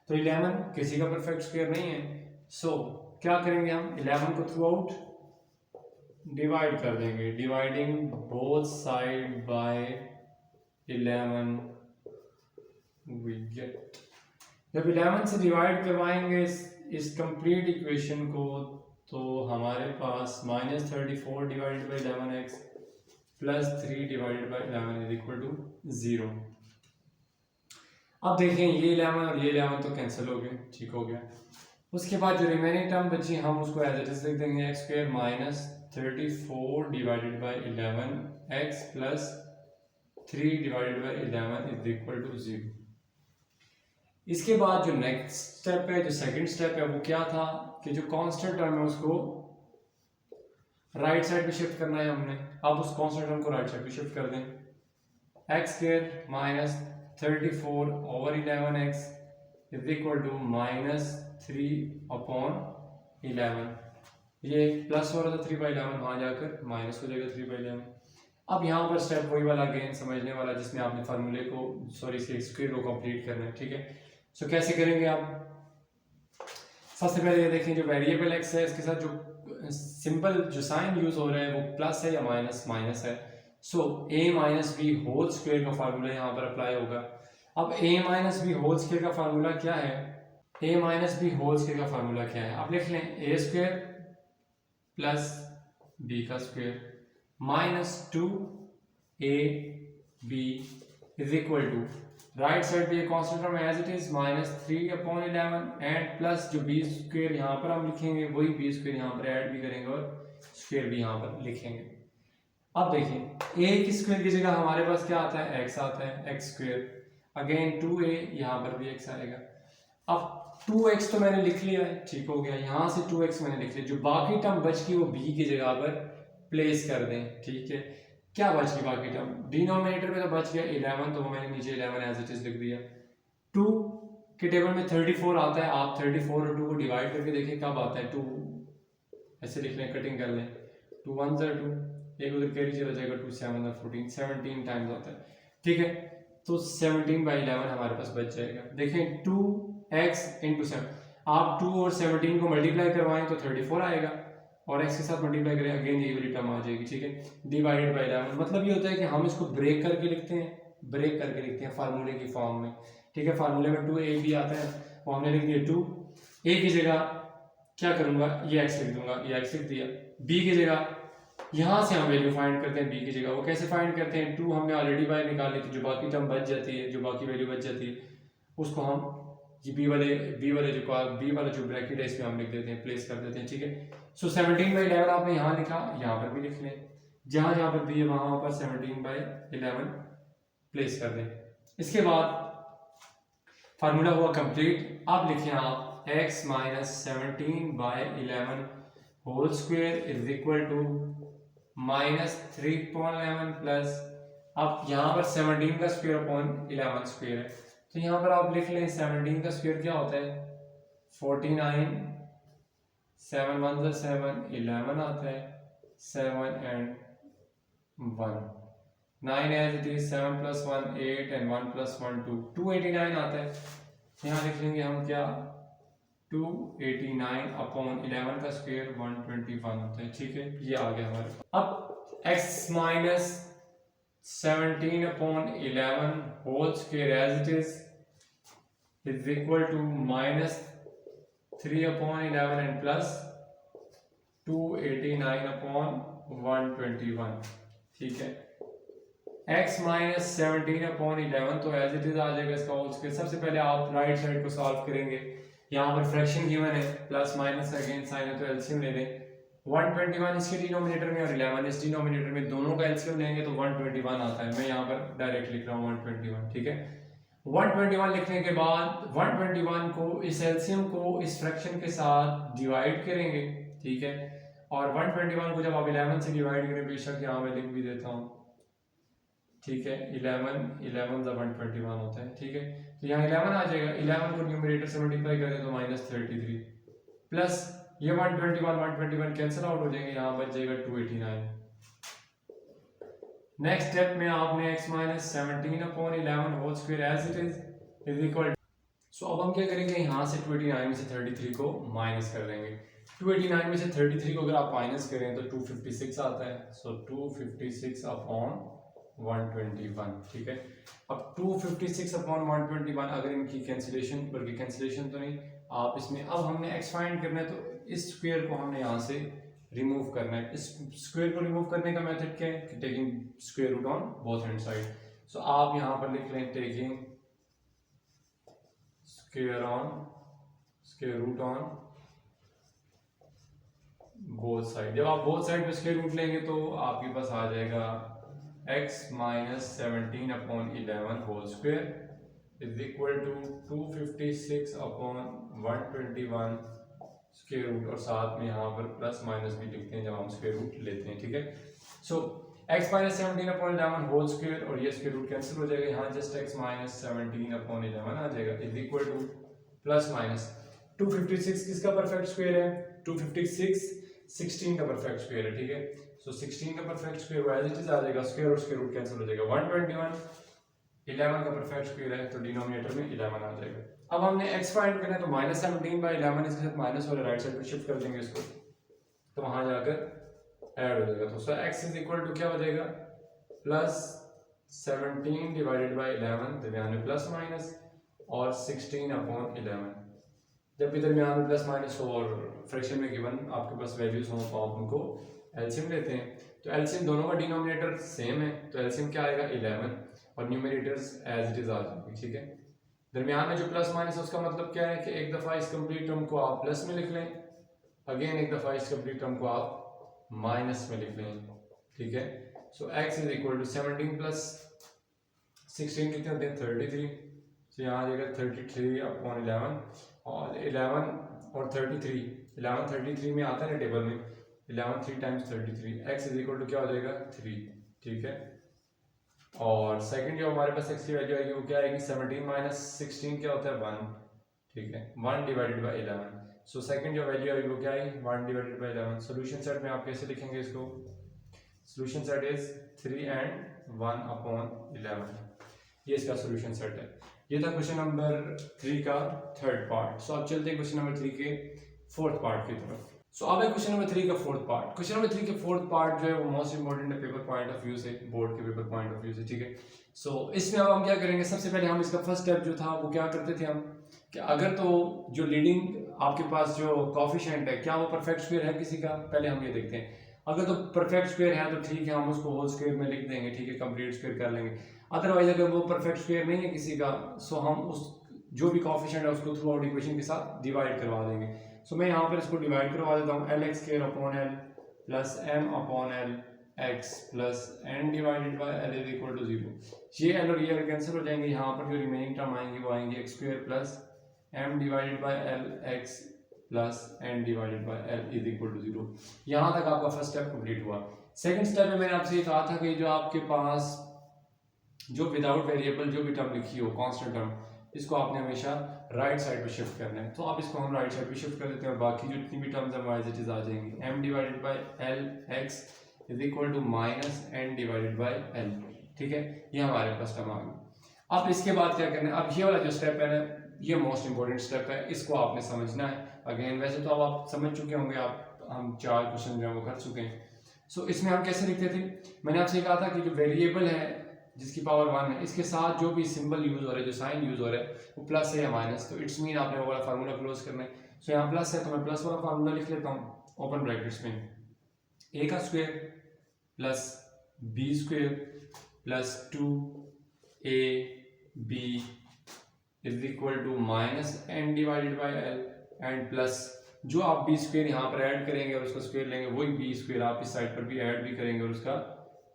तो 11 किसी का परफेक्ट स्क्वायर नहीं है, सो क्या करेंगे हम 11 को थ्रू आउट डिवाइड कर देंगे, dividing both side by 11 we get. जब 11 से डिवाइड करवाएंगे इस कंप्लीट इक्वेशन को, तो हमारे पास -34 divided by 11x plus 3 divided by 11 is equal to 0। अब देखें ये 11 और ये 11 तो कैंसिल हो गए, ठीक हो गया। उसके बाद जो रिमेनिंग टर्म बची हम उसको एज इट इज लिख देंगे x square minus 34 divided by 11x plus 3 divided by 11 is equal to 0। इसके बाद जो नेक्स्ट स्टेप है, जो सेकंड स्टेप है, वो क्या था कि जो कांस्टेंट टर्म है उसको राइट साइड पे शिफ्ट करना है हमने। अब उस कांस्टेंट टर्म को राइट साइड पे शिफ्ट कर दें। X square minus 34 over 11x is equal to -3/11। ये प्लस हो रहा था 3/11, वहां जाकर माइनस हो जाएगा 3/11। अब यहाँ पर स्टेप वही वाला अगेन समझने वाला जिसमें आपने फार्मूले को इसके स्क्वायर को कंप्लीट करना है, ठीक है। सो कैसे करेंगे आप? सबसे पहले ये देखें जो वेरिएबल x है इसके साथ जो सिंपल जो साइन यूज हो रहा है वो प्लस है या माइनस माइनस है। So a minus B whole square का फार्मूला यहाँ पर अप्लाई होगा। अब a minus B whole square का फार्मूला क्या है? a minus B whole square का फार्मूला क्या है? आप लिख लें a स्क्वायर प्लस b का square minus 2ab is equal to right side पे constant term as it is -3/11 and plus जो b स्क्वायर यहाँ पर हम लिखेंगे वही b स्क्वायर यहाँ पर ऐड भी करेंगे और स्क्वायर भी यहाँ पर लिखेंगे। अब देखिए a की स्क्वायर की जगह हमारे पास क्या आता है? x आता है, x स्क्वायर अगेन 2a, यहाँ पर भी x आएगा। अब 2x तो मैंने लिख लिया है, ठीक हो गया। यहाँ से 2x मैंने लिख लिया, जो बाकी टर्म बच गई वो b की जगह पर प्लेस कर दें, ठीक है। क्या बच गई बाकी टर्म? डिनोमिनेटर में तो बच गया 11, तो वो मैंने नीचे 11 एज इट इज लिख दिया। 2 के टेबल में 34 आता है, आप 34 और 2 को डिवाइड करके देखें कब आता है। 2 ऐसे लिख लें, कटिंग कर लें, 2 1 ज़ा 2, एक उधर कैरी चला जाएगा, 2 7 ज़ा 14, 17 टाइम्स आता है, ठीक है। तो 17/11 हमारे पास बच जाएगा। देखें 2x इंटू 7, आप 2 और 17 को मल्टीप्लाई करवाएं तो 34 आएगा और x के साथ मल्टीप्लाई करें अगेन ये वाली टर्म आ जाएगी, ठीक है। डिवाइडेड बाय 11 मतलब ये होता है कि हम इसको ब्रेक करके लिखते हैं, फार्मूले की फॉर्म में, ठीक है। फार्मूले में 2ab आता है, वो हमने लिख दिया 2a की जगह क्या करूंगा, ये x लिख दूंगा, ये x लिख दिया। b की जगह यहाँ से हम वैल्यू फाइंड करते हैं b की जगह। वो कैसे फाइंड करते हैं? 2 हमने ऑलरेडी बाय निकाल ली थी, जो बाकी टर्म बच जाती है, जो बाकी वैल्यू बच जाती है उसको हम ये b वाला जो ब्रैकेट है इसमें हम लिख देते हैं, प्लेस कर देते हैं, ठीक है। सो 17/11 आपने यहाँ लिखा, यहाँ पर भी लिख लें, जहाँ जहाँ पर b है वहाँ पर 17/11 प्लेस कर दें। इसके बाद फार्मूला हुआ कंप्लीट। अब लिखें आप x minus 17/11 whole square is equal to -3/11 plus, अब यहाँ पर 17 का स्क्वायर अपॉन 11 स्क्वायर है, तो यहाँ पर आप लिख लें 17 का स्क्वायर क्या होता है 49, 7 1 ज़ा 7, 11 आता है, 7 and 1, 9 as it is, 7 + 1 8 and 1 + 1 2, 289 आता है। यहाँ लिख लेंगे हम क्या 289 अपॉन 11 का स्क्वायर 121 होता है, ठीक है। ये आ गया हमारे पास। अब x minus 17/11 whole square as it is equal to -3/11 and plus 289/121, ठीक है। x माइनस 17/11 तो एज इट इज आ जाएगा इसका होल स्क्वायर। सबसे पहले आप राइट साइड को सॉल्व करेंगे, यहाँ पर फ्रैक्शन गिवन है, प्लस माइनस अगेन साइन है तो एलसीएम ले लें। 121 इसके डिनोमिनेटर में और 11 इस डिनोमिनेटर में, दोनों का एलसीएम लेंगे तो 121 आता है। मैं यहाँ पर डायरेक्ट लिख रहा हूँ 121, ठीक है। 121 लिखने के बाद 121 को इस एलसीएम को इस फ्रैक्शन के साथ डिवाइड करेंगे, ठीक है। और 121 को जब आप 11 से डिवाइड करें, बेशक यहाँ मैं लिख भी देता हूँ ठीक है। 11 ज़ा 121 होता है, ठीक है। तो यहाँ 11 आ जाएगा, 11 को न्यूमरेटर से मल्टीप्लाई करें तो -33 प्लस ये 121 कैंसिल आउट हो जाएंगे, यहाँ बच जाएगा 289। नेक्स्ट स्टेप में आपने x minus 17/11 whole square as it is equal. So अब हम क्या करेंगे, यहाँ से 289 में से 33 को माइनस कर देंगे। 289 में से 33 को अगर आप माइनस करें तो 256 आता है। सो 256/121, ठीक है। अब 256/121 अगर इनकी कैंसिलेशन, बल्कि कैंसिलेशन तो नहीं, आप इसमें अब हमने x फाइंड करना है, तो इस स्क्वायर को हमने यहाँ से रिमूव करना है। इस स्क्वायर को रिमूव करने का मेथड क्या है कि taking square root on both hand side. So आप यहाँ पर लिख लें taking square root on both side. जब आप बोथ साइड पे स्क्वायर रूट लेंगे तो आपके पास आ जाएगा x minus 17/11 whole square is equal to 256/121 square root, और साथ में यहाँ पर प्लस माइनस भी लिखते हैं जब हम स्क्वायर रूट लेते हैं, ठीक है। So x minus 17/11 whole square और ये स्क्वायर रूट कैंसिल हो जाएगा, यहाँ जस्ट x माइनस 17/11 आ जाएगा is equal to plus minus 256 किसका परफेक्ट स्क्वायर है, 256 16 का परफेक्ट स्क्वायर है, ठीक है। सो 16 का perfect square as it is आ जाएगा, स्क्वायर और स्क्वायर रूट कैंसिल हो जाएगा। 121 11 का परफेक्ट स्क्वायर है तो डिनोमिनेटर में 11 आ जाएगा। अब हमने x फाइंड करना है तो -17/11 इसके साथ माइनस वाले राइट साइड पे शिफ्ट कर देंगे इसको, तो वहां जाकर ऐड हो जाएगा। तो sir x is equal to क्या हो जाएगा, प्लस 17/11 दरमियान में प्लस माइनस और 16/11। जब भी दरमियान में प्लस माइनस हो और फ्रैक्शन में गिवन आपके पास वैल्यूज हो तो आप उनको एलसीएम लेते हैं। तो एलसीएम दोनों का डिनोमिनेटर सेम है तो एलसीएम क्या आएगा 11 और न्यूमरेटर्स एज इट इज आ जाएंगे, ठीक है। दरमियान में जो प्लस माइनस है उसका मतलब क्या है कि एक दफ़ा इस कंप्लीट टर्म को आप प्लस में लिख लें, अगेन एक दफ़ा इस कंप्लीट टर्म को आप माइनस में लिख लें, ठीक है। So x is equal to 17 plus 16 कितने होते हैं 33। सो यहाँ आ जाएगा 33/11 और 11 और 33, 11 33 में आता है ना टेबल में, 11 3 times 33, x is equal to क्या हो जाएगा 3, ठीक है। और सेकंड जो हमारे पास x की वैल्यू आएगी वो क्या आएगी 17 माइनस 16 क्या होता है 1, ठीक है, 1/11। सो सेकंड जो वैल्यू आएगी वो क्या आएगी 1/11। सॉल्यूशन सेट में आप कैसे लिखेंगे इसको, सॉल्यूशन सेट इज 3 and 1/11, ये इसका सॉल्यूशन सेट है। ये था क्वेश्चन नंबर 3 का थर्ड पार्ट। सो अब चलते हैं क्वेश्चन नंबर 3 के फोर्थ पार्ट की तरफ। सो अब है क्वेश्चन नंबर 3 का फोर्थ पार्ट। क्वेश्चन नंबर 3 के फोर्थ पार्ट जो है वो मोस्ट इंपोर्टेंट है पेपर पॉइंट ऑफ व्यू से, बोर्ड के पेपर पॉइंट ऑफ व्यू से, ठीक है। सो इसमें अब हम क्या करेंगे, सबसे पहले हम इसका फर्स्ट स्टेप जो था वो क्या करते थे हम कि अगर तो जो लीडिंग आपके पास जो कोफिशिएंट है क्या वो परफेक्ट स्क्वायर है किसी का, पहले हम ये देखते हैं। अगर तो परफेक्ट स्क्वायर है तो ठीक है हम उसको होल स्क्वायर में लिख देंगे, ठीक है, कंप्लीट स्क्वायर कर लेंगे। अदरवाइज अगर वो परफेक्ट स्क्वायर नहीं है किसी का सो हम उस जो भी कोफिशिएंट है उसको थ्रू आउट इक्वेशन के साथ डिवाइड करवा देंगे। सो मैं यहाँ पर इसको डिवाइड करवा देता हूँ, LX² plus M/L x plus n divided by L is equal to 0। ये L और ये कैंसिल हो जाएंगे, यहाँ पर जो रिमेनिंग टर्म आएंगे वो आएंगे x² plus M divided by L x plus n divided by L is equal to 0। यहाँ तक आपका फर्स्ट स्टेप कंप्लीट हुआ। सेकंड स्टेप में मैंने आपसे ये कहा था कि जो आपके पास जो विदाउट वेरिएबल जो भी टर्म लिखी हो कांस्टेंट टर्म, इसको आपने हमेशा राइट साइड पे शिफ्ट करना है। तो आप इसको हम राइट साइड पे शिफ्ट कर देते हैं और बाकी जो जितनी भी टर्म्स हैं एज इट इज आ जाएंगी। m divided by L x is equal to minus n divided by L, ठीक है, ये हमारे पास टर्म आ गई। अब इसके बाद क्या करना है, अब ये वाला जो स्टेप है ना ये मोस्ट इंपॉर्टेंट स्टेप है, इसको आपने समझना है। अगेन वैसे तो अब आप समझ चुके होंगे, आप हम 4 क्वेश्चन जो है वो कर चुके हैं। सो इसमें हम कैसे लिखते थे, मैंने आपसे कहा था कि जो वेरिएबल है जिसकी पावर 1 है इसके साथ जो भी सिंबल यूज हो रहा है, जो साइन यूज हो रहा है वो प्लस है या माइनस, तो इट्स मीन आपने वो वाला फार्मूला क्लोज करना है। सो यहाँ प्लस है तो मैं प्लस वाला फार्मूला लिख लेता हूँ ओपन ब्रैकेट्स में, a का square plus b square plus 2ab is equal to minus n divided by l and plus जो आप b स्क्वायर यहाँ पर ऐड करेंगे और उसका स्क्वायर लेंगे वही b स्क्वायर आप इस साइड पर भी ऐड भी करेंगे और उसका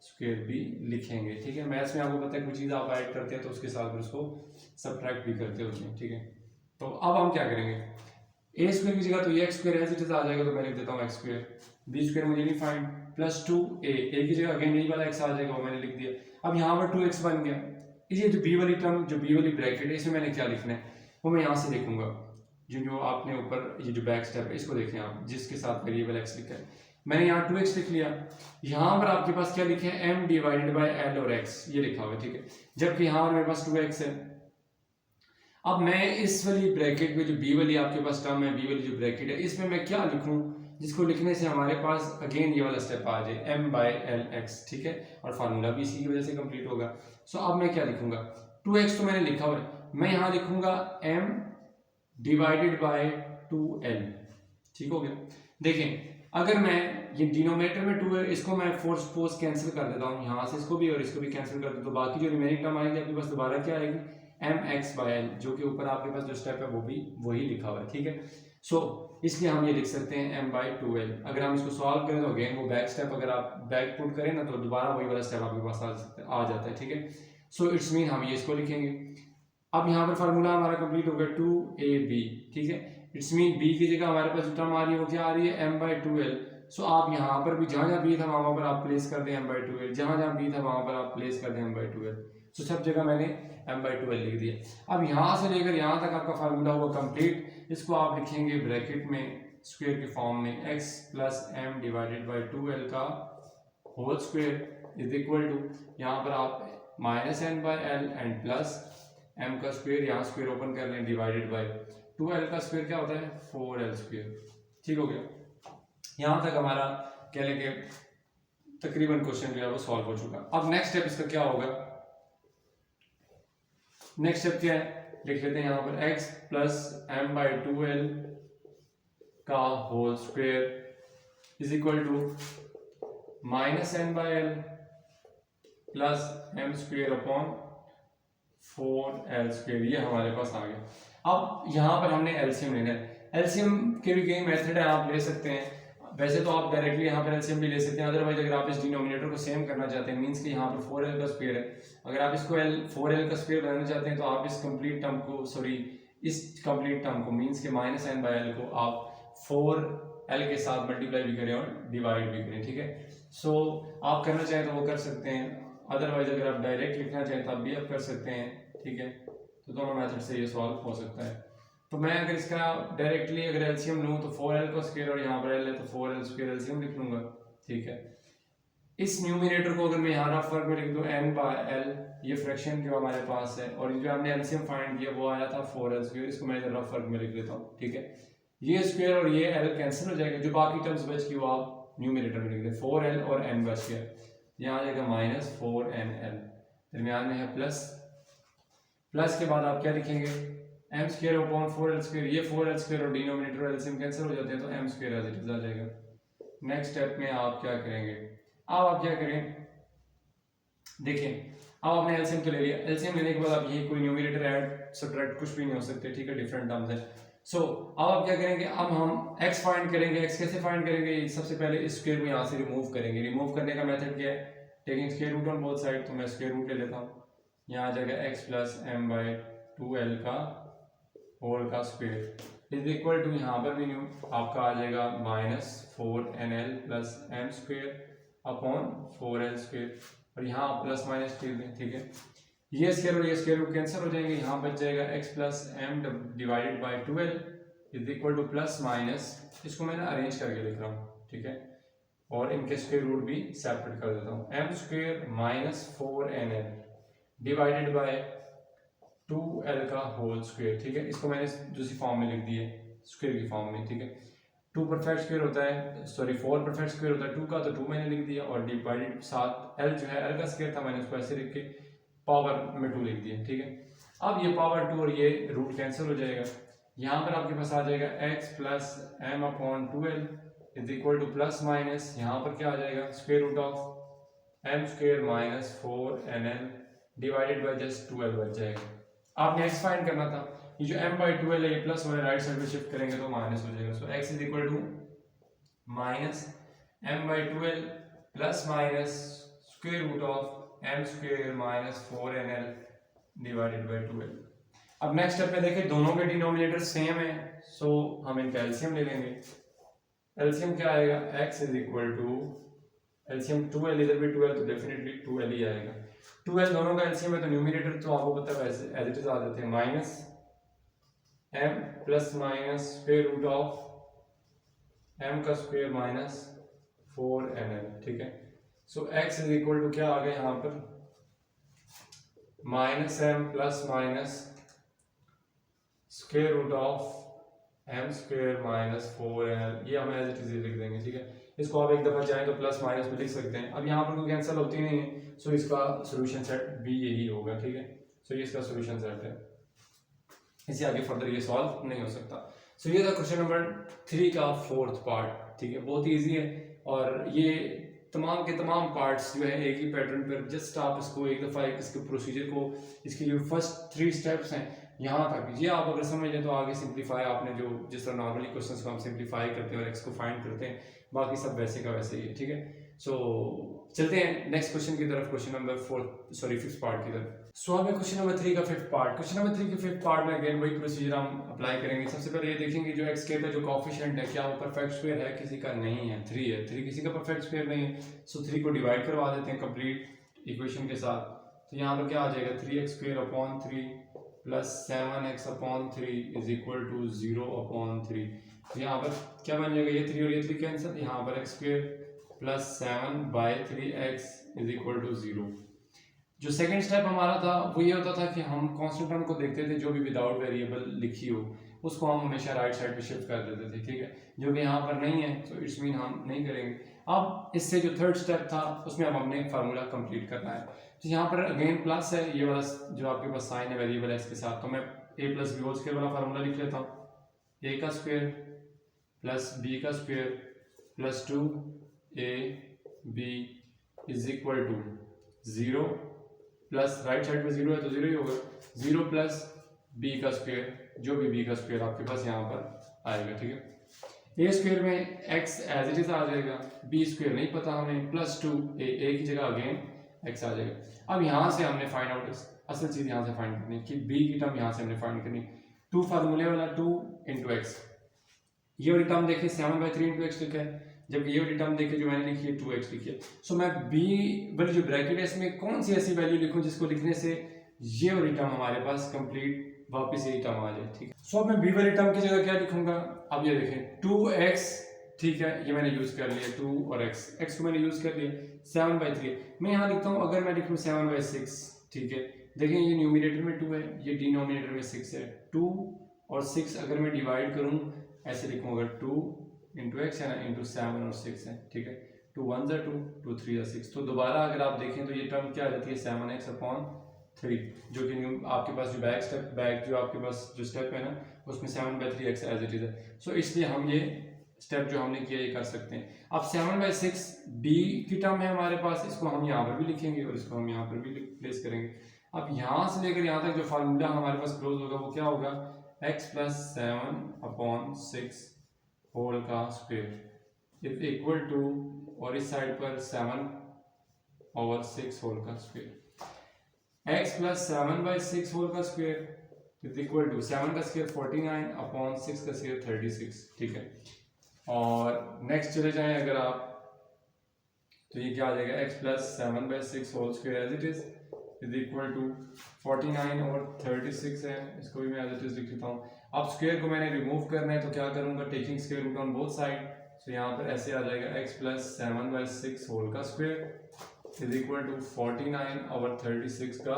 स्क्वायर भी लिखेंगे, ठीक है। मैथ्स में आपको पता है कुछ चीज़ आप ऐड करते हैं तो उसके साथ फिर उसको सब्ट्रैक्ट भी करते होते हैं, ठीक है। तो अब हम क्या करेंगे, a स्क्वायर की जगह तो ये x square as it is आ जाएगा तो मैं लिख देता हूँ x स्क्वायर, b स्क्वायर मुझे नहीं फाइंड प्लस 2a, a की जगह अगेन यही वाला x आ जाएगा, वो मैंने लिख दिया। अब यहाँ पर 2x बन गया। ये जो b वाली टर्म, जो b वाली ब्रैकेट है, इसमें मैंने क्या लिखना है वो मैं यहाँ से लिखूंगा। जो आपने ऊपर ये जो बैक स्टेप है इसको देखें आप, जिसके साथ वेरिएबल x लिखा है, मैंने यहाँ 2x लिख लिया। यहाँ पर आपके पास क्या लिखे है, m डिवाइडेड बाई l और x ये लिखा हुआ है, ठीक है, जबकि यहाँ पर मेरे पास 2x है। अब मैं इस वाली ब्रैकेट में जो b वाली आपके पास टर्म है, b वाली जो ब्रैकेट है, इसमें मैं क्या लिखूं जिसको लिखने से हमारे पास अगेन ये वाला स्टेप आ जाए, m बाई एल एक्स, ठीक है, और फार्मूला भी इसी की वजह से कंप्लीट होगा। सो अब मैं क्या लिखूंगा, 2x तो मैंने लिखा हुआ है, मैं यहाँ लिखूंगा m डिवाइडेड बाय 2l, ठीक हो गया। देखें अगर मैं ये डिनोमिनेटर में 2 है, इसको मैं फोर्स कैंसिल कर देता हूँ, यहाँ से इसको भी और इसको भी कैंसिल कर देता हूँ, तो बाकी जो रिमेनिंग टर्म आएगी आपके पास दोबारा क्या आएगी, mx बाय एल, जो कि ऊपर आपके पास जो स्टेप है वो भी वही लिखा हुआ है, ठीक है। सो इसलिए हम ये लिख सकते हैं m बाई 2l। अगर हम इसको सॉल्व करें तो अगेन वो बैक स्टेप, अगर आप बैक पुट करें ना तो दोबारा वही वाला स्टेप आपके पास आ जाता है, ठीक है। सो इट्स मीन हम ये इसको लिखेंगे। अब यहाँ पर फार्मूला हमारा कंप्लीट हो गया 2ab, ठीक है। इट्स मीन b की जगह हमारे पास जो टर्म आ रही है वो क्या आ रही है, m बाई 2l। सो आप यहाँ पर भी जहाँ जहाँ b था वहाँ पर आप प्लेस कर दें m बाई 2l, जहाँ जहाँ b था वहाँ पर आप प्लेस कर दें m बाई 2l। सो सब जगह मैंने m बाई 2l लिख दिया। अब यहाँ से लेकर यहाँ तक आपका फार्मूला हुआ कंप्लीट। इसको आप लिखेंगे ब्रैकेट में स्क्वायर के फॉर्म में, x plus m divided by 2l का whole square is equal to, यहाँ पर आप minus n by l and plus m का स्क्वायर, यहाँ स्क्वायर ओपन कर लें, डिवाइडेड बाई 2l का स्क्वायर क्या होता है 4l स्क्वायर, ठीक हो गया। यहाँ तक हमारा कह लें कि तकरीबन क्वेश्चन जो है वो सॉल्व हो चुका। अब नेक्स्ट स्टेप इसका क्या होगा, नेक्स्ट स्टेप क्या है लिख लेते हैं यहाँ पर, x plus m by 2l का whole square is equal to minus n by l plus m square upon 4l square, ये हमारे पास आ गया। अब यहाँ पर हमने एलसीएम लेना है। एलसीएम के भी कई मेथड है, आप ले सकते हैं। वैसे तो आप डायरेक्टली यहाँ पर एलसीएम भी ले सकते हैं, अदरवाइज अगर आप इस डिनोमिनेटर को सेम करना चाहते हैं, मींस कि यहाँ पर 4l का स्क्वायर है, अगर आप इसको 4l का स्क्वायर बनाना चाहते हैं तो आप इस कंप्लीट टर्म को, इस कंप्लीट टर्म को मींस के माइनस n बाई एल को आप 4l के साथ मल्टीप्लाई भी करें और डिवाइड भी करें, ठीक है। सो आप करना चाहें तो वो कर सकते हैं, अदरवाइज अगर आप डायरेक्ट लिखना चाहें तब भी आप कर सकते हैं, ठीक है। तो दोनों मेथड से ये सॉल्व हो सकता है। तो मैं अगर इसका डायरेक्टली अगर एलसीएम लूँ तो 4l का स्क्वायर और यहाँ पर l है तो 4l स्क्वायर एलसीएम लिख लूँगा, ठीक है। इस न्यूमिनेटर को अगर मैं यहाँ रफ वर्क में लिख दूँ n बाय l, ये फ्रैक्शन जो हमारे पास है, और जो हमने एलसीएम फाइंड किया वो आया था 4l स्क्वायर, इसको मैं रफ वर्क में लिख लेता हूँ, ठीक है। ये स्क्वायर और ये l कैंसिल हो जाएगा, जो बाकी टर्म्स बच गई वो आप न्यूमिनेटर में लिख दें, 4l और n बच गया, यहाँ आ जाएगा माइनस 4nl, दरमियान में है प्लस, प्लस के बाद आप क्या लिखेंगे m square upon 4l square, ये 4l स्क्वायर और डिनोमिनेटर और एलसीएम कैंसिल हो जाते हैं तो m square as it is आ जाएगा। नेक्स्ट स्टेप में आप क्या करेंगे, अब आप क्या करें, देखिए अब आपने एलसीएम तो ले लिया, एलसीएम लेने के बाद आप ये कोई न्यूमिनेटर ऐड सब्ट्रैक्ट कुछ भी नहीं हो सकते, ठीक है, डिफरेंट टर्म्स है। सो अब आप क्या करेंगे, अब हम x फाइंड करेंगे। x कैसे फाइंड करेंगे, सबसे पहले इस स्क्वायर को यहाँ से रिमूव करेंगे। रिमूव करने का मेथड क्या है, taking square root on both side, तो मैं स्क्वायर रूट ले लेता हूँ, यहाँ आ जाएगा x plus m by 2l का होल का स्क्वायर इज इक्वल टू, यहाँ पर भी न्यू आपका आ जाएगा minus 4nl plus m square upon 4l square, और यहाँ प्लस माइनस कर दें, ठीक है। ये स्क्वायर और ये स्क्वायर रूट कैंसिल हो जाएंगे, यहाँ बच जाएगा x plus m divided by 2l is equal to plus minus, इसको मैंने अरेंज करके लिख रहा हूँ, ठीक है, और इनके स्क्वायर रूट भी सेपरेट कर देता हूँ, m square minus 4nl divided by 2l का होल स्क्वायर, ठीक है। इसको मैंने दूसरी फॉर्म में लिख दिया स्क्वायर की फॉर्म में, ठीक है। 2 परफेक्ट स्क्वायर होता है, सॉरी 4 परफेक्ट स्क्वायर होता है 2 का, तो 2 मैंने लिख दिया, और डिवाइडेड साथ l जो है l का स्क्वायर था, मैंने उसको ऐसे लिख के पावर में 2 लिख दिया, ठीक है। अब ये पावर 2 और ये रूट कैंसिल हो जाएगा, यहाँ पर आपके पास आ जाएगा x plus m upon 2l is equal to plus minus, यहाँ पर क्या आ जाएगा square root of m square minus 4nl divided by just 2l बच जाएगा। आपने x फाइंड करना था, ये जो m बाई 2l है ये प्लस वाले राइट साइड पे शिफ्ट करेंगे तो माइनस हो जाएगा। So x is equal to minus m by 2l plus minus square root of m square minus 4nl divided by 2l। अब नेक्स्ट स्टेप में देखें, दोनों के डिनोमिनेटर सेम है, सो हम इनका एलसीएम ले लेंगे। एलसीएम क्या आएगा, x is equal to LCM 2l, इधर भी 2l, तो डेफिनेटली 2l ही आएगा। 2l दोनों का एलसीएम है तो न्यूमरेटर तो आपको पता है वैसे एज इट इज आ जाते हैं minus m plus minus square root of m का स्क्वायर माइनस 4nl, ठीक है। So x is equal to क्या आ गया यहाँ पर, minus m plus minus square root of m square minus 4nl, ये हम एज इट इज लिख देंगे, ठीक है। इसको आप एक दफा चाहें तो प्लस माइनस में लिख सकते हैं। अब यहाँ पर कोई कैंसिल होती नहीं है, सो इसका सोल्यूशन सेट भी यही होगा, ठीक है। सो ये इसका सोल्यूशन सेट है, इससे आगे फर्दर ये सॉल्व नहीं हो सकता। सो ये था क्वेश्चन नंबर 3 का 4th पार्ट, ठीक है। बहुत ईजी है और ये तमाम के तमाम पार्ट्स जो है एक ही पैटर्न पर, जस्ट आप इसको एक दफ़ा इसके प्रोसीजर को, इसके जो फर्स्ट 3 स्टेप्स हैं यहाँ तक ये आप अगर समझ लें तो आगे सिंप्लीफाई आपने जो जिस तरह नॉर्मली क्वेश्चंस को हम सिंप्लीफाई करते हैं और एक्स को फाइंड करते हैं, बाकी सब वैसे का वैसे ही है, ठीक है। सो चलते हैं नेक्स्ट क्वेश्चन की तरफ, क्वेश्चन नंबर 5th पार्ट की तरफ। सो अब क्वेश्चन नंबर 3 का 5th पार्ट। क्वेश्चन नंबर 3 के 5th पार्ट में अगेन वही प्रोसीजर हम अप्लाई करेंगे। सबसे पहले ये देखेंगे जो एक्स के का जो कोएफिशिएंट है क्या वो परफेक्ट स्क्वायर है, किसी का नहीं है, 3 है, 3 किसी का परफेक्ट स्क्वायर नहीं है। सो 3 को डिवाइड करवा देते हैं कंप्लीट इक्वेशन के साथ। तो यहाँ पर क्या आ जाएगा, 3x² upon 3 plus 7x upon 3 is equal to 0/3। तो यहाँ पर क्या बन जाएगा, ये 3 और ये 3 कैंसिल, यहाँ पर x² plus 7/3x is equal to 0। जो सेकंड स्टेप हमारा था वो ये होता था कि हम कांस्टेंट टर्म को देखते थे, जो भी विदाउट वेरिएबल लिखी हो उसको हम हमेशा राइट साइड पे शिफ्ट कर देते थे, ठीक है। जो कि यहाँ पर नहीं है तो इट्स मीन हम नहीं करेंगे। अब इससे जो थर्ड स्टेप था उसमें अब हमने एक फार्मूला कंप्लीट करना है। तो यहाँ पर अगेन प्लस है, ये वाला जो आपके पास साइन है वेरिएबल एक्स के साथ, तो मैं a plus B whole square वाला फार्मूला लिख लेता हूँ। a का स्क्वायर प्लस b का square plus 2ab is equal to 0 plus right side में 0 है तो 0 ही होगा, 0 प्लस b का स्क्वायर, जो भी b का स्क्वायर आपके पास यहाँ पर आएगा, ठीक है। a स्क्वायर में x एज इट इज आ जाएगा, b स्क्वायर नहीं पता हमें, प्लस 2a की जगह अगेन x आ जाएगा। अब यहाँ से हमने फाइंड आउट असल चीज यहाँ से फाइंड करनी कि b की टर्म यहाँ से हमने फाइंड करनी। 2 फार्मूले वाला 2 इंटू एक्स, ये वाली टर्म देखिए 7/3 इंटू एक्स लिखा है, जबकि ये वाली टर्म देखिए जो मैंने लिखी है 2x लिखी है। सो मैं b वाली जो ब्रैकेट है इसमें कौन सी ऐसी वैल्यू लिखूं जिसको लिखने से ये वाली टर्म हमारे पास कंप्लीट वापस यही टर्म आ जाए, ठीक है। सो अब मैं b वाली टर्म की जगह क्या लिखूंगा, अब ये देखें 2x, ठीक है, ये मैंने यूज कर लिया 2 और x को मैंने यूज कर लिया। 7/3 मैं यहाँ लिखता हूँ, अगर मैं लिखूँ 7/6, ठीक है। देखें ये न्यूमरेटर में 2 है, ये डिनोमिनेटर में 6 है। 2 और 6 अगर मैं डिवाइड करूँ ऐसे लिखूँ, अगर 2 इंटू एक्स है ना, इंटू 7 और 6 है, ठीक है। 2 1 2 2 3 6, तो दोबारा अगर आप देखें तो ये टर्म क्या आ जाती है 7x अपॉन 3, जो कि आपके पास जो बैक जो आपके पास जो स्टेप है ना उसमें 7/3x एज इट इज है। सो इसलिए हम ये स्टेप जो हमने किया ये कर सकते हैं। अब 7/6 b की टर्म है हमारे पास, इसको हम यहाँ पर भी लिखेंगे और इसको हम यहाँ पर भी प्लेस करेंगे। अब यहाँ से लेकर यहाँ तक जो फार्मूला हमारे पास क्लोज होगा वो क्या होगा, x प्लस 7/6 होल का स्क्वायर इज इक्वल टू, और इस साइड पर 7/6 होल का स्क्वायर, x प्लस 7/6 होल का स्क्वायर इज इक्वल टू 7 का स्क्वायर 49/6 का स्क्वायर 36, ठीक है। और नेक्स्ट चले जाएं अगर आप तो ये क्या आ जाएगा, x plus 7/6 whole square as it is equal to 49 और 36 है, इसको भी मैं एज इट इज लिख लेता हूँ। अब स्क्वायर को मैंने रिमूव करना है तो क्या करूंगा, taking square root on both side, तो यहाँ पर ऐसे आ जाएगा x प्लस 7/6 होल का स्क्वायर इज इक्वल टू 49 और 36 का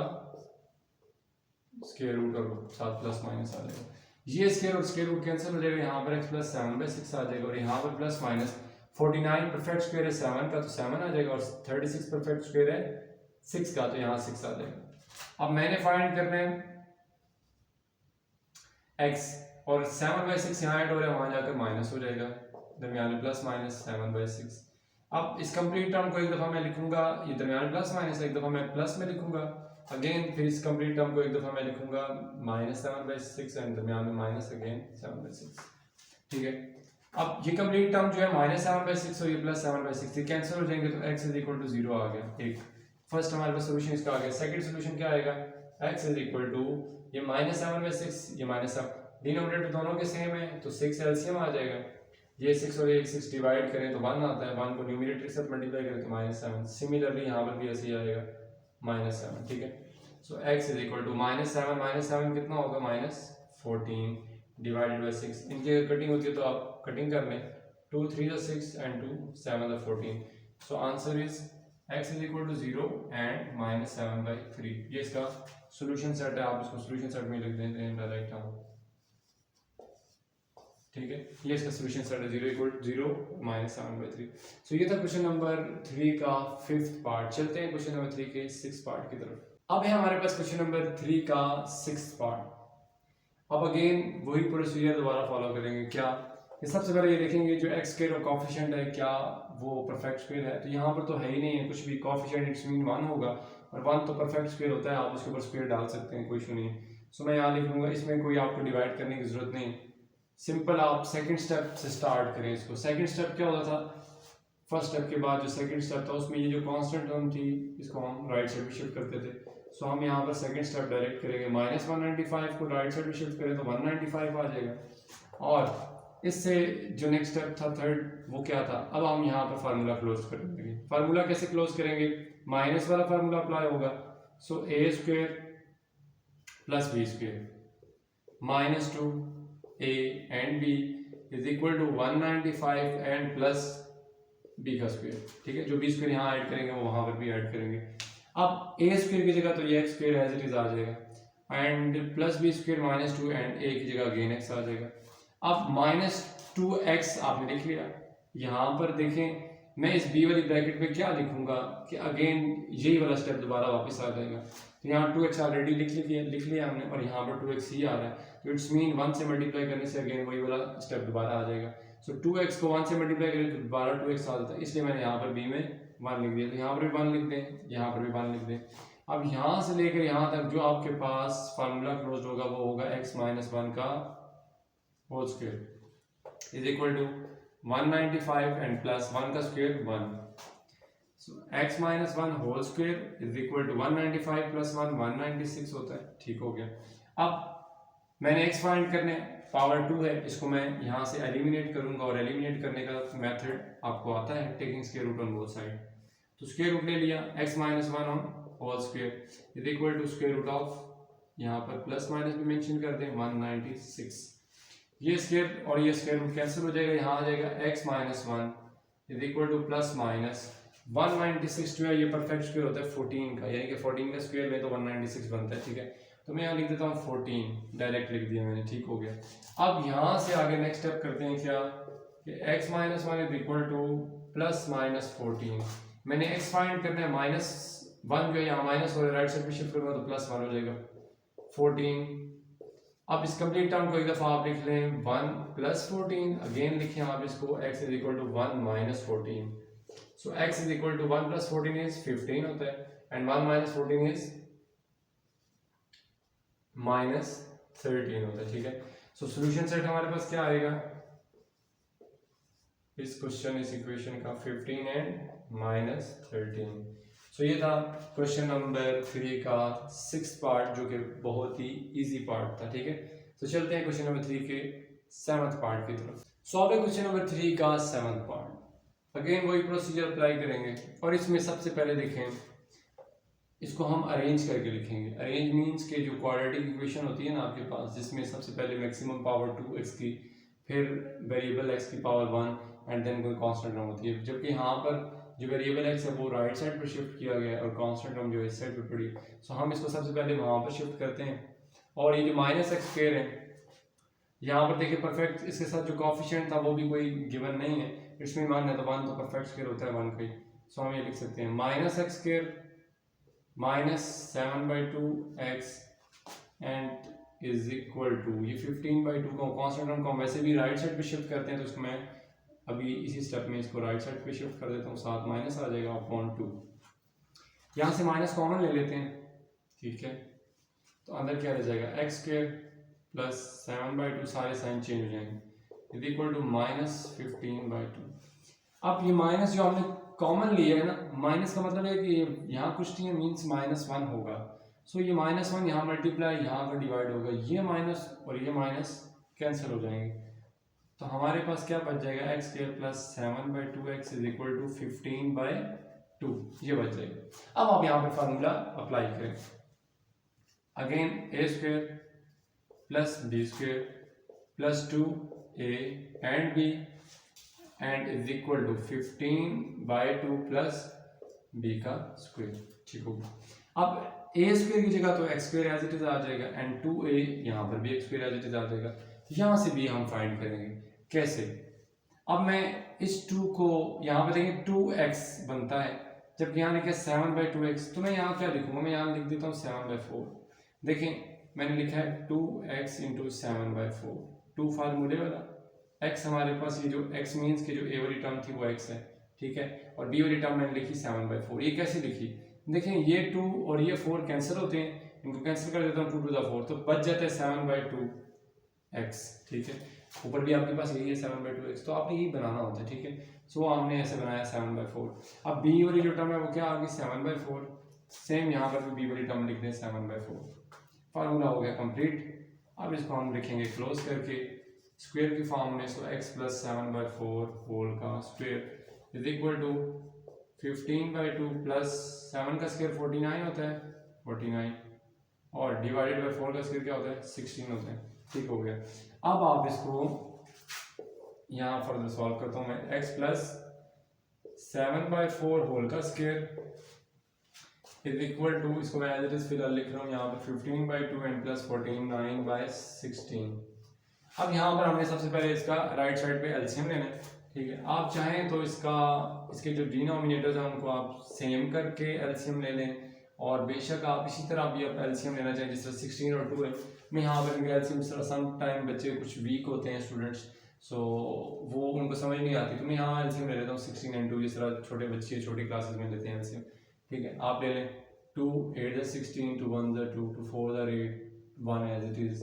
स्क्वायर रूट और साथ प्लस माइनस आ जाएगा। ये स्क्वायर और स्क्वायर रूट कैंसिल हो जाएगा, यहाँ पर x प्लस 7/6 आ जाएगा और यहाँ पर प्लस माइनस 49 परफेक्ट स्क्वायर है 7 का तो 7 आ जाएगा और 36 परफेक्ट स्क्वायर है 6 का तो यहाँ 6 आ जाएगा। अब मैंने फाइंड करना है x और 7/6 यहाँ ऐड हो रहा है, वहां जाकर माइनस हो जाएगा, दरमियान में प्लस माइनस 7/6। अब इस कंप्लीट टर्म को एक दफा मैं लिखूंगा, ये दरमियान प्लस माइनस, एक दफा मैं प्लस में लिखूंगा अगेन, फिर इस कंप्लीट टर्म को एक दफा मैं लिखूंगा माइनस 7/6 एंड दरमियान में माइनस अगेन 7/6, ठीक है। अब ये कंप्लीट टर्म जो है माइनस 7/6 और ये प्लस 7/6 ये कैंसिल हो जाएंगे तो x इज इक्वल टू 0 आ गया। एक फर्स्ट हमारे पास सोल्यूशन इसका आ गया। सेकंड सोल्यूशन क्या आएगा, x इज इक्वल टू ये -7/6 ये -7, डिनोमिनेटर दोनों के सेम है तो 6 एलसीएम आ जाएगा, ये 6 और ये 6 डिवाइड करें तो 1 आता है, 1 को न्यूमरेटर के साथ मल्टीप्लाई करें तो -7। सिमिलरली यहाँ पर भी ऐसे ही आएगा -7, ठीक है। So x is equal to -7 कितना होगा -14 डिवाइडेड बाई 6। इनकी अगर कटिंग होती है तो आप कटिंग कर लें, 2 3 6 and 2 7 14। So answer is x is equal to 0 and -7/3। ये इसका सॉल्यूशन सेट है, आप इसको सॉल्यूशन सेट में लिख देते हैं डायरेक्ट हम, ठीक है। ये इसका सॉल्यूशन सेट है 0 -7/3। सो ये था क्वेश्चन नंबर 3 का 5th पार्ट। चलते हैं क्वेश्चन नंबर 3 के 6th पार्ट की तरफ। अब है हमारे पास क्वेश्चन नंबर 3 का 6th पार्ट। अब अगेन वही प्रोसीजर दोबारा फॉलो करेंगे। क्या ये सबसे पहले ये देखेंगे जो एक्स स्क्वायर और कॉफिशिएंट है क्या वो परफेक्ट स्क्वायर है, तो यहाँ पर तो है ही नहीं है कुछ भी। कॉफिशिएंट इट्स मीन 1 होगा और 1 तो परफेक्ट स्क्वायर होता है, आप उसके ऊपर स्क्वायर डाल सकते हैं, कोई इशू नहीं है। सो मैं यहाँ लिख लूँगा, इसमें कोई आपको डिवाइड करने की जरूरत नहीं, सिंपल आप सेकंड स्टेप से स्टार्ट करें इसको। सेकंड स्टेप क्या होता था, फर्स्ट स्टेप के बाद जो सेकंड स्टेप था उसमें ये जो कांस्टेंट टर्म थी इसको हम राइट साइड पे शिफ्ट करते थे। सो हम यहाँ पर सेकंड स्टेप डायरेक्ट करेंगे, -195 को राइट साइड पे शिफ्ट करें तो 195 आ जाएगा। और इससे जो नेक्स्ट स्टेप था थर्ड वो क्या था, अब हम यहाँ पर फार्मूला क्लोज कर देंगे। फार्मूला कैसे क्लोज करेंगे, माइनस वाला फार्मूला अप्लाई होगा। So a square plus b square -2a and b is equal to 195 and plus b का स्क्वायर, ठीक है। जो b स्क्वायर यहाँ ऐड करेंगे वो वहां पर भी ऐड करेंगे। अब a स्क्वायर की जगह तो ये x square as it is आ जाएगा and plus b square -2 and a की जगह अगेन x आ जाएगा। अब -2x आपने लिख लिया। यहाँ पर देखें मैं इस b वाली ब्रैकेट में क्या लिखूंगा कि अगेन यही वाला स्टेप दोबारा वापस आ जाएगा। तो यहाँ 2x ऑलरेडी लिख लिया हमने और यहाँ पर 2x ही आ रहा है, तो इट्स मीन 1 से मल्टीप्लाई करने से अगेन वही वाला स्टेप दोबारा आ जाएगा। सो 2x को 1 से मल्टीप्लाई करें तो दोबारा 2x आ जाता है, इसलिए मैंने यहाँ पर b में 1 लिख दिया। तो यहाँ पर भी 1 लिख दें, यहाँ पर भी 1 लिख दें। अब यहाँ से लेकर यहाँ तक जो आपके पास फार्मूला क्लोज होगा वो होगा x - 1 का whole square is equal to 195 and plus 1 का square 1। So x - 1 whole square is equal to 195 plus 1 196 होता है, ठीक हो गया। अब मैंने x फाइंड करने पावर 2 है, इसको मैं यहाँ से एलिमिनेट करूंगा और एलिमिनेट करने का मेथड आपको आता है, taking square root on both side. तो स्क्वायर रूट ले लिया, x - 1 on whole square is equal to square root of, यहाँ पर प्लस माइनस भी मेंशन कर दें 196। ये स्क्वायर और ये स्क्वायर रूट कैंसिल हो जाएगा, यहाँ आ जाएगा x - 1 is equal to plus minus 196 जो है ये परफेक्ट स्क्वायर होता है 14 का, यानी कि 14 का स्क्वायर में तो 196 बनता है, ठीक है। तो मैं यहाँ लिख देता हूँ 14, डायरेक्ट लिख दिया मैंने, ठीक हो गया। अब यहाँ से आगे नेक्स्ट स्टेप करते हैं क्या कि x - 1 is equal to plus minus 14। मैंने x फाइंड करना है, -1 जो है यहाँ माइनस हो रहा है, राइट साइड पे शिफ्ट करूँगा तो प्लस 1 हो जाएगा 14। अब इस कंप्लीट टर्म को एक दफ़ा आप लिख लें 1 प्लस 14, अगेन लिखें आप इसको x is equal to 1 minus 14। So x is equal to 1 plus 14 is 15 होता है एंड 1 माइनस 14 इज -13 होता है, ठीक है। सो सॉल्यूशन सेट हमारे पास क्या आएगा इस क्वेश्चन इस इक्वेशन का 15 एंड -13। सो ये था क्वेश्चन नंबर 3 का 6th पार्ट जो कि बहुत ही इजी पार्ट था, ठीक है। तो चलते हैं क्वेश्चन नंबर 3 के 7th पार्ट की तरफ। सो अब क्वेश्चन नंबर 3 का 7th पार्ट, अगेन वही प्रोसीजर अप्लाई करेंगे और इसमें सबसे पहले देखें इसको हम अरेंज करके लिखेंगे। अरेंज मीन्स के जो क्वाड्रेटिक इक्वेशन होती है ना आपके पास, जिसमें सबसे पहले मैक्सिमम पावर 2x की, फिर वेरिएबल x की पावर 1 एंड देन कोई कांस्टेंट टर्म होती है, जबकि यहाँ पर जो वेरिएबल x है वो राइट साइड पर शिफ्ट किया गया है और कांस्टेंट टर्म जो इस साइड पर पड़ी। सो हम इसको सबसे पहले वहाँ पर शिफ्ट करते हैं और ये जो -x स्क्वायर है यहाँ पर देखिए परफेक्ट, इसके साथ जो कोएफिशिएंट था वो भी कोई गिवन नहीं है, इसमें मान है तो 1 तो परफेक्ट स्क्वायर होता है 1 का ही। सो हम ये लिख सकते हैं -x square -7/2x and is equal to ये 15/2 का कांस्टेंट टर्म को हम वैसे भी राइट साइड पे शिफ्ट करते हैं, तो इसको मैं अभी इसी स्टेप में इसको राइट साइड पे शिफ्ट कर देता हूँ, साथ माइनस आ जाएगा अपॉन 2। यहाँ से माइनस कॉमन ले लेते हैं, ठीक है। तो अंदर क्या रह जाएगा x स्क्वायर प्लस 7/2, सारे साइन चेंज हो जाएंगे इज इक्वल टू -15/2। अब ये माइनस जो हमने कॉमन लिया है ना, माइनस का मतलब है कि यहाँ कुछ नहीं है, मीन्स -1 होगा। सो ये -1 यहाँ मल्टीप्लाई यहाँ पर डिवाइड होगा, ये माइनस और ये माइनस कैंसिल हो जाएंगे तो हमारे पास क्या बच जाएगा, x square plus 7/2x is equal to 15/2, ये बच जाएगा। अब आप यहाँ पे फार्मूला अप्लाई करें, again a square plus B square plus 2a and b and is equal to 15/2 plus b का स्क्वायर, ठीक होगा। अब ए स्क्वायर की जगह तो x square as it is आ जाएगा एंड 2a यहाँ पर भी x square as it is आ जाएगा। यहाँ से b हम फाइंड करेंगे, कैसे? अब मैं इस 2 को यहाँ पे देखें 2x बनता है, जबकि यहाँ लिखा है 7/2x, तो मैं यहाँ क्या लिखूंगा, मैं यहाँ लिख देता हूँ 7/4। देखें मैंने लिखा है 2x इंटू 7/4, 2 फार्मूले वाला, x हमारे पास ये जो x मीन्स की जो a वाली टर्म थी वो x है, ठीक है, और b वाली टर्म मैंने लिखी 7/4। ये कैसे लिखी, देखें ये 2 और ये 4 कैंसिल होते हैं, इनको कैंसिल कर देता हूँ 2 to the 4, तो बच जाता है 7/2x, ठीक है। ऊपर भी आपके पास यही है 7/2x, तो आपने यही बनाना होता है, ठीक है। सो हमने ऐसे बनाया 7/4। अब b वाली जो टर्म है वो क्या आ गई 7/4, सेम यहाँ पर भी b वाली टर्म लिख दें 7/4। फार्मूला हो गया कंप्लीट। अब इसको हम लिखेंगे क्लोज करके स्क्वायर की फॉर्म में, सो x प्लस 7/4 होल का square is equal to 15/2 plus 7 का स्क्वायर 49 होता है, 49, और डिवाइडेड बाय 4 का स्क्वायर क्या होता है 16 होता है, ठीक हो गया। अब आप इसको यहाँ फर्दर सॉल्व करता हूँ मैं, x प्लस 7/4 होल का स्क्वायर इज इक्वल टू, इसको मैं एज इट इज फिलहाल लिख रहा हूँ यहाँ पर 15/2 एंड प्लस 49/16। अब यहाँ पर हमें सबसे पहले इसका राइट साइड पे एलसीएम लेना है, ठीक है। आप चाहें तो इसके जो डिनोमिनेटर्स हैं उनको आप सेम करके एलसीएम ले लें, और बेशक आप इसी तरह भी आप एलसीएम लेना चाहें, जिस तरह 16 और 2 है। मैं यहाँ पर इनका एलसीएम सम टाइम बच्चे कुछ वीक होते हैं स्टूडेंट्स, सो वो उनको समझ नहीं आती, तो मैं यहाँ एलसीएम ले लेता हूँ 16 एंड 2, जिस तरह छोटे बच्चे छोटी क्लासेस में लेते हैं एलसीएम, ठीक है। आप ले लें 2 8 16, 2 1 2, 2 4 8, 1 एज इट इज,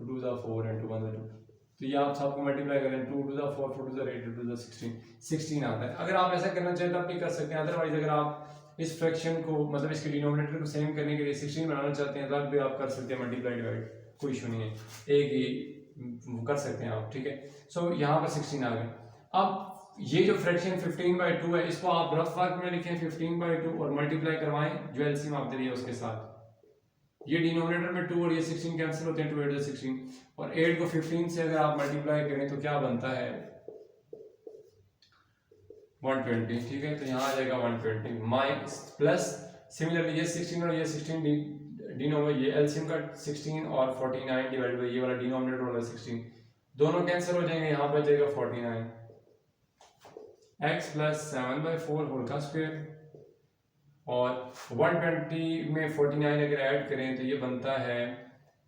2 2 4 एंड 2 1 2, तो ये आप सबको मल्टीप्लाई करें 2 2 4 4 2 8 2 16, 16 आता है। अगर आप ऐसा करना चाहें तब भी कर सकते हैं, अदरवाइज अगर आप इस फ्रैक्शन को मतलब इसके डिनोमिनेटर को सेम करने के लिए 16 बनाना चाहते हैं तब भी आप कर सकते हैं, मल्टीप्लाई डिवाइड कोई इशू नहीं है, एक ही कर सकते हैं आप, ठीक है। सो यहाँ पर 16 आ गए। अब ये जो फ्रैक्शन 15/2 है, इसको आप रफ वर्क में लिखें 15/2 और मल्टीप्लाई करवाएं जो एलसीएम आप दे रही है उसके साथ। ये डिनोमिनेटर में 2 और ये 16 कैंसिल होते हैं, 2 8 16, और 8 को 15 से अगर आप मल्टीप्लाई करें तो क्या बनता है 120, ठीक है। तो यहाँ आ जाएगा 120 माइनस प्लस, सिमिलरली ये 16 और ये 16 डिनोमिनेटर, ये एलसीएम का 16 और 49 डिवाइड बाय ये वाला डिनोमिनेटर वाला 16, दोनों कैंसिल हो जाएंगे, यहाँ पर जाएगा 49, x प्लस 7/4 होल का स्क्वायर, और 120 में 49 अगर ऐड करें तो ये बनता है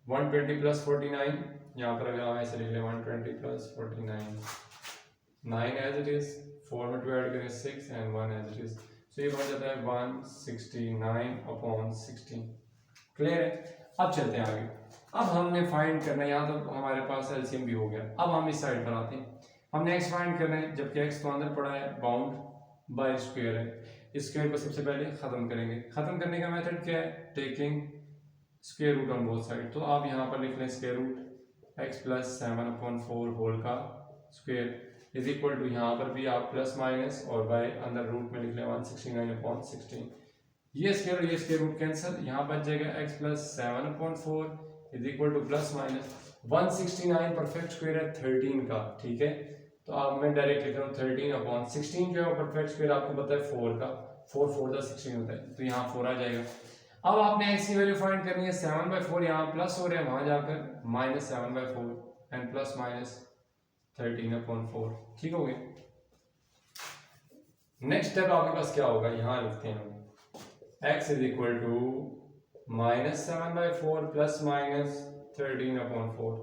120 प्लस 49, यहाँ पर अगर हम ऐसे लिख लें 120 प्लस 49, 9 एज इट इज, 4 में 2 ऐड करें 6 एंड 1 एज इट इज, सो ये बन जाता है 169/16। क्लियर है। अब चलते हैं आगे। अब हमने फाइंड करना है, यहाँ तो हमारे पास एलसीएम भी हो गया। अब हम इस साइड पर आते हैं, हमने x फाइंड करना है, जबकि x तो अंदर पड़ा है, बाउंड बाय स्क्वायर है। इस स्क्वायर को सबसे पहले खत्म करेंगे। खत्म करने का मेथड क्या है, taking square root on both side. तो आप यहाँ पर लिख लें square root x plus 7/4 whole का स्क्वायर इज इक्वल टू, यहाँ पर भी आप प्लस माइनस और बाय अंदर रूट में लिख लें 169/16। ये स्क्वायर और ये स्क्वायर रूट कैंसिल, यहाँ बच जाएगा x plus 7/4 is equal to plus minus 169 perfect square है 13 का, ठीक है। तो अब मैं डायरेक्ट लिख रहा हूँ 13/16 जो है परफेक्ट स्क्वायर आपको पता है 4 का, 4 4 16 होता है, तो यहाँ 4 आ जाएगा। अब आपने x की वैल्यू फाइंड करनी है, 7/4 यहाँ प्लस हो रहा है, वहां जाकर माइनस 7/4 एंड प्लस माइनस 13/4, ठीक हो गया। नेक्स्ट स्टेप आपके पास क्या होगा, यहाँ लिखते हैं हम x is equal to minus 7/4 plus minus 13/4।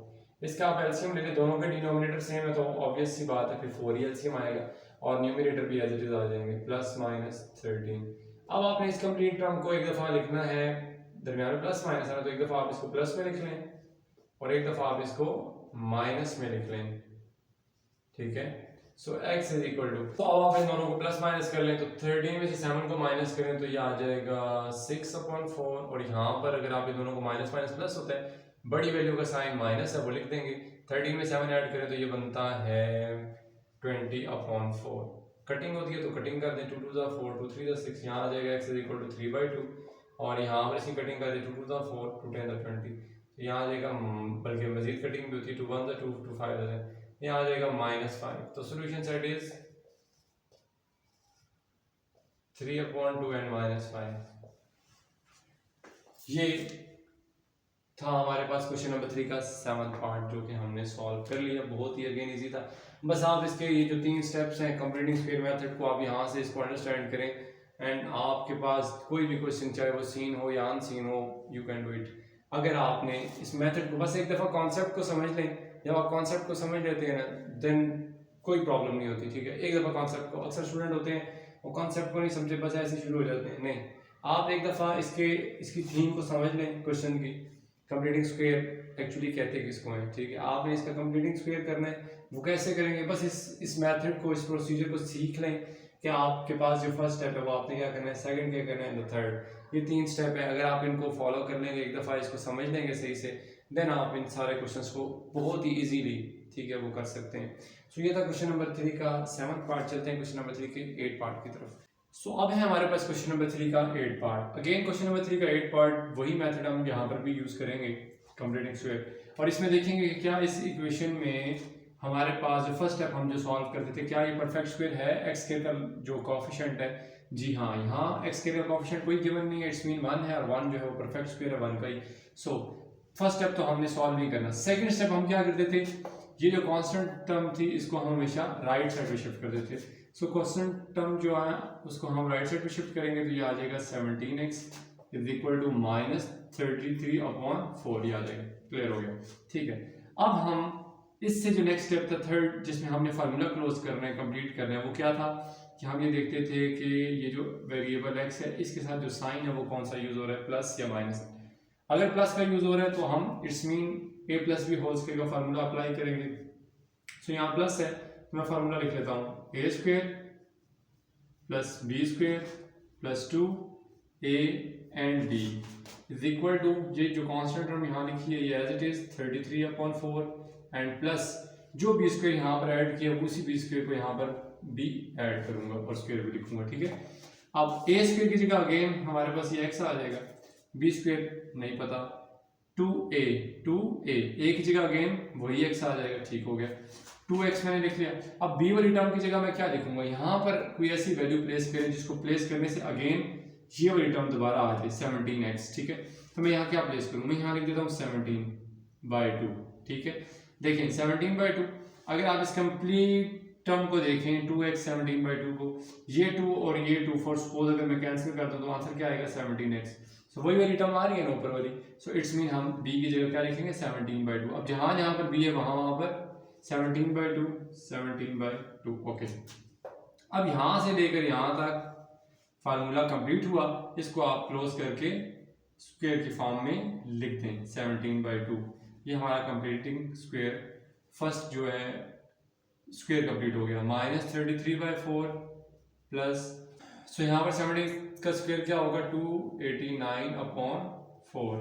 इसका आप एलसीएम ले लें, दोनों के डिनोमिनेटर सेम है तो ऑब्वियस सी बात है फिर 4 ही एलसीएम आएगा, और न्यूमरेटर भी एज इट इज आ जाएंगे प्लस माइनस 13। अब आपने इस कंप्लीट टर्म को एक दफा लिखना है, दरमियान में प्लस माइनस है ना, तो एक दफा आप इसको प्लस में लिख लें और एक दफा आप इसको माइनस में लिख लें, ठीक है। So x is equal to, तो अब आप इन दोनों को प्लस माइनस कर लें, तो 13 में से 7 को माइनस करें तो ये आ जाएगा 6/4, और यहाँ पर अगर आप इन दोनों को माइनस माइनस प्लस होता है, बड़ी वैल्यू का साइन माइनस है वो लिख देंगे, 13 में 7 ऐड करें तो ये बनता है 20/4। कटिंग होती है तो कटिंग कर दें, 2 2 4 2 3 6, यहाँ आ जाएगा x इक्वल टू 3/2, और यहाँ पर इसकी कटिंग कर दें 2 2 4 2 10 20, तो यहाँ आ जाएगा, बल्कि मजीद कटिंग भी होती है, 2 1 2 2 5, यहाँ आ जाएगा -5। तो सोल्यूशन सेट इज 3/2 एंड -5। ये था हमारे पास क्वेश्चन नंबर 3 का 7th पार्ट, जो कि हमने सॉल्व कर लिया। बहुत ही अगेन इजी था। बस आप इसके ये जो 3 स्टेप्स हैं कंप्लीटिंग स्क्वायर मेथड को, आप यहाँ से इसको अंडरस्टैंड करें, एंड आपके पास कोई भी क्वेश्चन चाहे वो सीन हो या अनसीन हो, यू कैन डू इट। अगर आपने इस मेथड को बस एक दफ़ा कॉन्सेप्ट को समझ लें, जब आप कॉन्सेप्ट को समझ लेते हैं ना, देन कोई प्रॉब्लम नहीं होती, ठीक है। एक दफ़ा कॉन्सेप्ट को, अक्सर स्टूडेंट होते हैं वो कॉन्सेप्ट को नहीं समझे, बस ऐसे शुरू हो जाते हैं। नहीं, आप एक दफ़ा इसकी थीम को समझ लें क्वेश्चन की, कंप्लीटिंग स्क्वायर एक्चुअली कहते किसको है, ठीक है। आपने इसका कंप्लीटिंग स्क्वायर करना है, वो कैसे करेंगे, बस इस मेथड को, इस प्रोसीजर को सीख लें कि आपके पास जो फर्स्ट स्टेप है वो आपने क्या करना है, सेकंड क्या करना है, थर्ड, ये 3 स्टेप है। अगर आप इनको फॉलो कर लेंगे, एक दफ़ा इसको समझ लेंगे सही से, देन आप इन सारे क्वेश्चंस को बहुत ही इजीली, ठीक है, वो कर सकते हैं। सो ये था क्वेश्चन नंबर 3 का 7th पार्ट। चलते हैं क्वेश्चन नंबर 3 के 8 पार्ट की तरफ। सो अब है हमारे पास क्वेश्चन नंबर 3 का 8 पार्ट। अगेन क्वेश्चन नंबर 3 का 8 पार्ट, वही मेथड हम यहाँ पर भी यूज करेंगे, कंप्लीटिंग स्क्वायर। और इसमें देखेंगे कि क्या इस इक्वेशन में हमारे पास जो फर्स्ट स्टेप हम जो सॉल्व करते थे, क्या ये परफेक्ट स्क्वायर है। एक्स स्क्वायर का जो कोएफिशिएंट है, जी हाँ, यहाँ एक्स स्क्वायर का कोएफिशिएंट कोई गिवन नहीं है, इट्स मीन 1 है, और 1 जो है वो परफेक्ट स्क्वायर है 1 का ही। सो फर्स्ट स्टेप तो हमने सॉल्व नहीं करना। सेकंड स्टेप हम क्या करते थे, ये जो कांस्टेंट टर्म थी इसको हम हमेशा राइट साइड पे शिफ्ट कर देते थे। सो कांस्टेंट टर्म जो है उसको हम राइट साइड पे शिफ्ट करेंगे, तो ये आ जाएगा 17x इज इक्वल टू -33/4, ये आ जाएगा। क्लियर हो गया, ठीक है। अब हम इससे जो नेक्स्ट स्टेप था थर्ड, जिसमें हमने फार्मूला क्लोज करना है, कंप्लीट करना है, वो क्या था कि हम ये देखते थे कि ये जो वेरिएबल x है इसके साथ जो साइन है वो कौन सा यूज हो रहा है, प्लस या माइनस। अगर प्लस का यूज हो रहा है तो हम it's mean a plus B whole square का फार्मूला अप्लाई करेंगे। सो यहाँ प्लस है तो मैं फार्मूला लिख लेता हूँ, a square plus B square plus 2a and b is equal to, ये जो कांस्टेंट टर्म यहाँ लिखी है ये as it is 33/4, and plus जो बी स्क्वायर यहाँ पर ऐड किया उसी बी स्क्वायर को यहाँ पर b ऐड करूंगा और स्क्वायर भी लिखूंगा, ठीक है। अब a स्क्वायर की जगह अगेन हमारे पास ये x आ जाएगा, b स्क्वायर नहीं पता, 2a a की जगह अगेन वही x आ जाएगा, ठीक हो गया। 2x मैंने लिख लिया। अब b वाली टर्म की जगह मैं क्या लिखूंगा, यहाँ पर कोई ऐसी वैल्यू प्लेस करें जिसको प्लेस करने से अगेन ये वाली टर्म दोबारा आ जाए, 17x, ठीक है। तो मैं यहाँ क्या प्लेस करूँ, मैं यहाँ लिख देता हूँ 17/2, ठीक है। देखें 17/2, अगर आप इस कंप्लीट टर्म को देखें 2x 17/2 को, ये 2 और ये 2 फॉर सपोज अगर मैं कैंसिल करता हूँ तो आंसर क्या आएगा 17x। सो वही वाली टर्म आ रही है ना ऊपर वाली, सो इट्स मीन हम b की जगह क्या लिखेंगे 17/2। अब जहाँ जहाँ पर b है वहाँ पर 17/2 ओके। अब यहाँ से लेकर यहाँ तक फार्मूला कंप्लीट हुआ, इसको आप क्लोज करके स्क्वायर की फॉर्म में लिख दें 17/2। ये हमारा कंप्लीटिंग स्क्वायर फर्स्ट जो है स्क्वायर कंप्लीट हो गया, -33/4 प्लस, सो यहाँ पर 17 का स्क्वायर क्या होगा 289/4,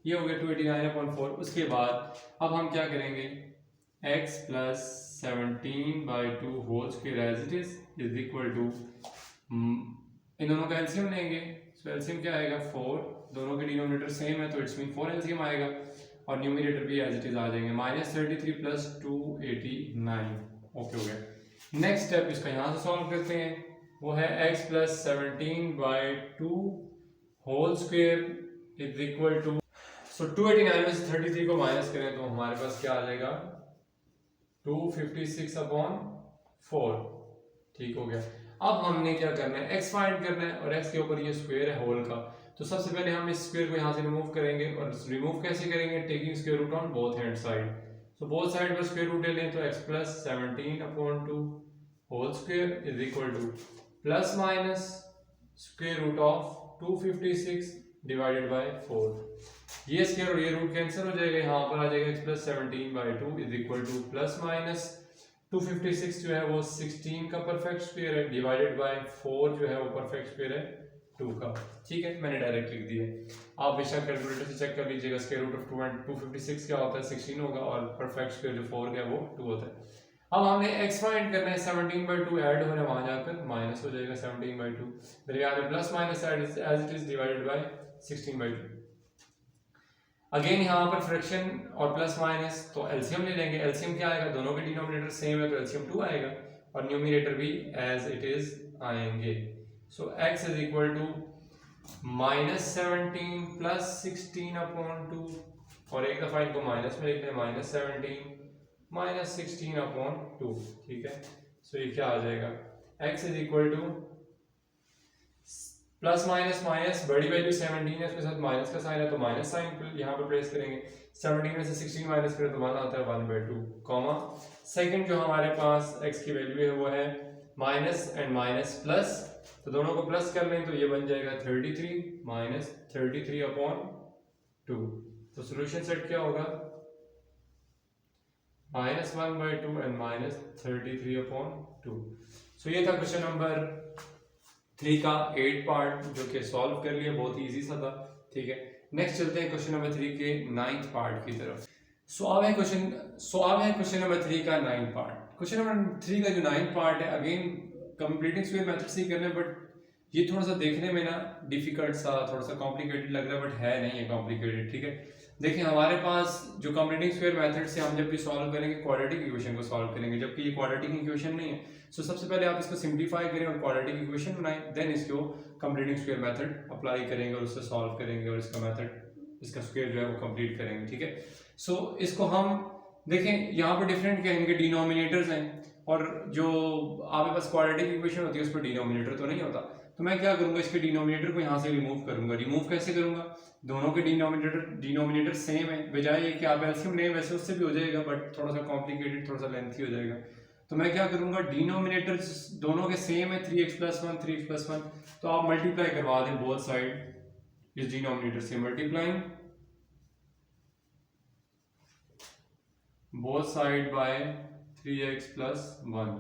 ये हो गया 289/4। उसके बाद अब हम क्या करेंगे, x plus 17/2 whole square as it is equal to, इन दोनों का एलसीएम लेंगे, सो एलसीएम क्या आएगा 4, दोनों के डिनोमिनेटर सेम है तो इट्स मीन 4 एलसीएम आएगा, और न्यूमरेटर भी एज इट इज आ जाएंगे, -33 प्लस 289, ओके हो गया। नेक्स्ट स्टेप इसका यहाँ से सॉल्व करते हैं, वो है x plus 17/2 whole square is equal to, so 289 में से 33 को माइनस करें तो हमारे पास क्या आ जाएगा 256/4, ठीक हो गया। अब हमने क्या करना है, x फाइंड करना है, और x के ऊपर ये स्क्वायर है होल का, तो सबसे पहले हम इस स्क्वायर को यहाँ से रिमूव करेंगे, और रिमूव कैसे करेंगे, taking square root on both hand side. So both side पर स्क्वायर रूट ले लें तो x plus 17/2 whole square is equal to plus minus square root of 256 divided by 4। ये स्क्वायर और ये रूट कैंसिल हो जाएगा, यहाँ पर आ जाएगा x plus 17/2 is equal to plus minus 256 जो है वो 16 का परफेक्ट स्क्वायर है, डिवाइडेड बाय 4 जो है वो परफेक्ट स्क्वायर है 2 का। ठीक है, मैंने डायरेक्ट लिख दिया। आप बेशक कैलकुलेटर से चेक कर लीजिएगा, स्क्वायर रूट ऑफ 256 क्या होता है, 16 होगा, और परफेक्ट स्क्वायर जो 4 का वो 2 होता है। अब हमने x फाइंड करना है, 17/2 ऐड हो रहा है, वहां जाकर माइनस हो जाएगा 17/2, फिर यहाँ पे plus minus as it is divided by 16/2। Again यहाँ पर फ्रैक्शन और प्लस माइनस, तो एलसीएम ले लेंगे। एलसीएम क्या आएगा, दोनों के डिनोमिनेटर सेम है तो एलसीएम 2 आएगा, और न्यूमरेटर भी एज इट इज आएंगे। So x is equal to -17 plus 16/2, और एक दफा इनको माइनस में लिख लें, -17 माइनस 16/2। ठीक है, सो ये क्या आ जाएगा, x is equal to plus minus minus, बड़ी वैल्यू 17 है, उसके साथ माइनस का साइन है तो माइनस साइन यहाँ पर प्लेस करेंगे। 17 में से 16 माइनस करें तो 1 आता है 1/2, कॉमा सेकंड जो हमारे पास x की वैल्यू है वो है माइनस एंड माइनस प्लस, तो दोनों को प्लस कर लें तो ये बन जाएगा 33 माइनस 33/2। तो सोल्यूशन सेट क्या होगा, -1/2 एंड माइनस 33/2। सो ये था क्वेश्चन नंबर 3 का 8 पार्ट, जो कि सॉल्व कर लिया, बहुत ही इजी सा था। ठीक है, नेक्स्ट चलते हैं क्वेश्चन नंबर 3 के 9th पार्ट की तरफ। सो अब है क्वेश्चन नंबर 3 का 9th पार्ट। क्वेश्चन नंबर 3 का जो 9th पार्ट है, अगेन कंप्लीटिंग स्क्वायर मेथड से ही करना है, बट ये थोड़ा सा देखने में ना डिफिकल्ट सा, थोड़ा सा कॉम्प्लिकेटेड लग रहा है, बट है नहीं है कॉम्प्लिकेटेड। ठीक है, देखिए हमारे पास जो कंप्लीटिंग स्क्वायर मेथड से हम जब भी सॉल्व करेंगे क्वाड्रेटिक इक्वेशन को सॉल्व करेंगे, जबकि ये क्वाड्रेटिक इक्वेशन नहीं है। सो सबसे पहले आप इसको सिंप्लीफाई करें और क्वाड्रेटिक इक्वेशन बनाएं, देन इसको कंप्लीटिंग स्क्वायर मेथड अप्लाई करेंगे और उससे सॉल्व करेंगे, और इसका मेथड, इसका स्क्वायर जो है वो कंप्लीट करेंगे। ठीक है, सो इसको हम देखें, यहाँ पर डिफरेंट क्या है, इनके डिनोमिनेटर्स हैं, और जो आपके पास क्वाड्रेटिक इक्वेशन होती है उस पर डिनोमिनेटर तो नहीं होता। तो मैं क्या करूंगा, इसके डिनोमिनेटर को यहाँ से रिमूव करूंगा। रिमूव कैसे करूंगा, दोनों के डिनोमिनेटर सेम है, बजाय कि आप एलसीएम लें, वैसे उससे भी हो जाएगा, बट थोड़ा सा कॉम्प्लिकेटेड, थोड़ा सा लेंथी हो जाएगा। तो मैं क्या करूंगा, डिनोमिनेटर दोनों के सेम है, 3x+1, तो आप मल्टीप्लाई करवा दें बोथ साइड, इस डिनोमिनेटर से multiplying both side bye 3x+1।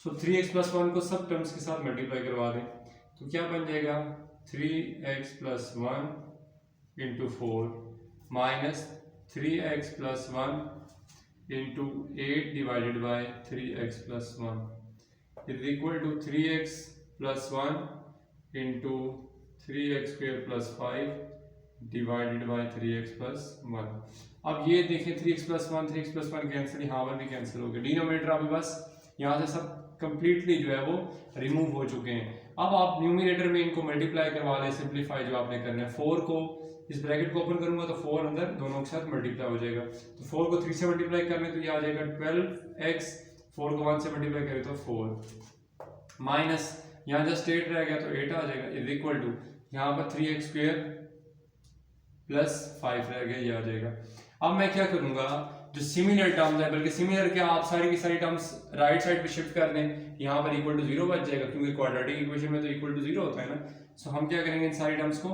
सो 3x+1 को सब टर्म्स के साथ मल्टीप्लाई करवा दें, तो क्या बन जाएगा, 3x+1 into 4 minus 3x+1 into 8 divided by 3x+1 is equal to 3x+1 into 3x² + 5 divided by 3x+1। अब ये देखें 3x+1 कैंसिल, यहाँ पर भी कैंसिल हो गया, डिनोमिनेटर आपके पास यहाँ से सब कंप्लीटली जो है वो रिमूव हो चुके हैं। अब आप न्यूमरेटर में इनको मल्टीप्लाई करवा लें, सिंप्लीफाई जो आपने करना है। 4 को इस ब्रैकेट को ओपन करूंगा तो 4 अंदर दोनों के साथ मल्टीप्लाई हो जाएगा, तो 4 को 3 से मल्टीप्लाई कर लें तो ये आ जाएगा 12x, 4 को 1 से मल्टीप्लाई करें तो 4, माइनस यहाँ जस्ट 8 रह गया तो 8 आ जाएगा, इज इक्वल टू यहाँ पर 3x² + 5 रह गया, ये आ जाएगा। अब मैं क्या करूंगा, जो सिमिलर टर्म्स है, बल्कि सिमिलर क्या, आप सारी की सारी टर्म्स राइट साइड पे शिफ्ट कर दें, यहाँ पर इक्वल टू 0 बच जाएगा, क्योंकि क्वाड्रेटिक इक्वेशन में तो इक्वल टू 0 होता है ना। सो हम क्या करेंगे, इन सारी टर्म्स को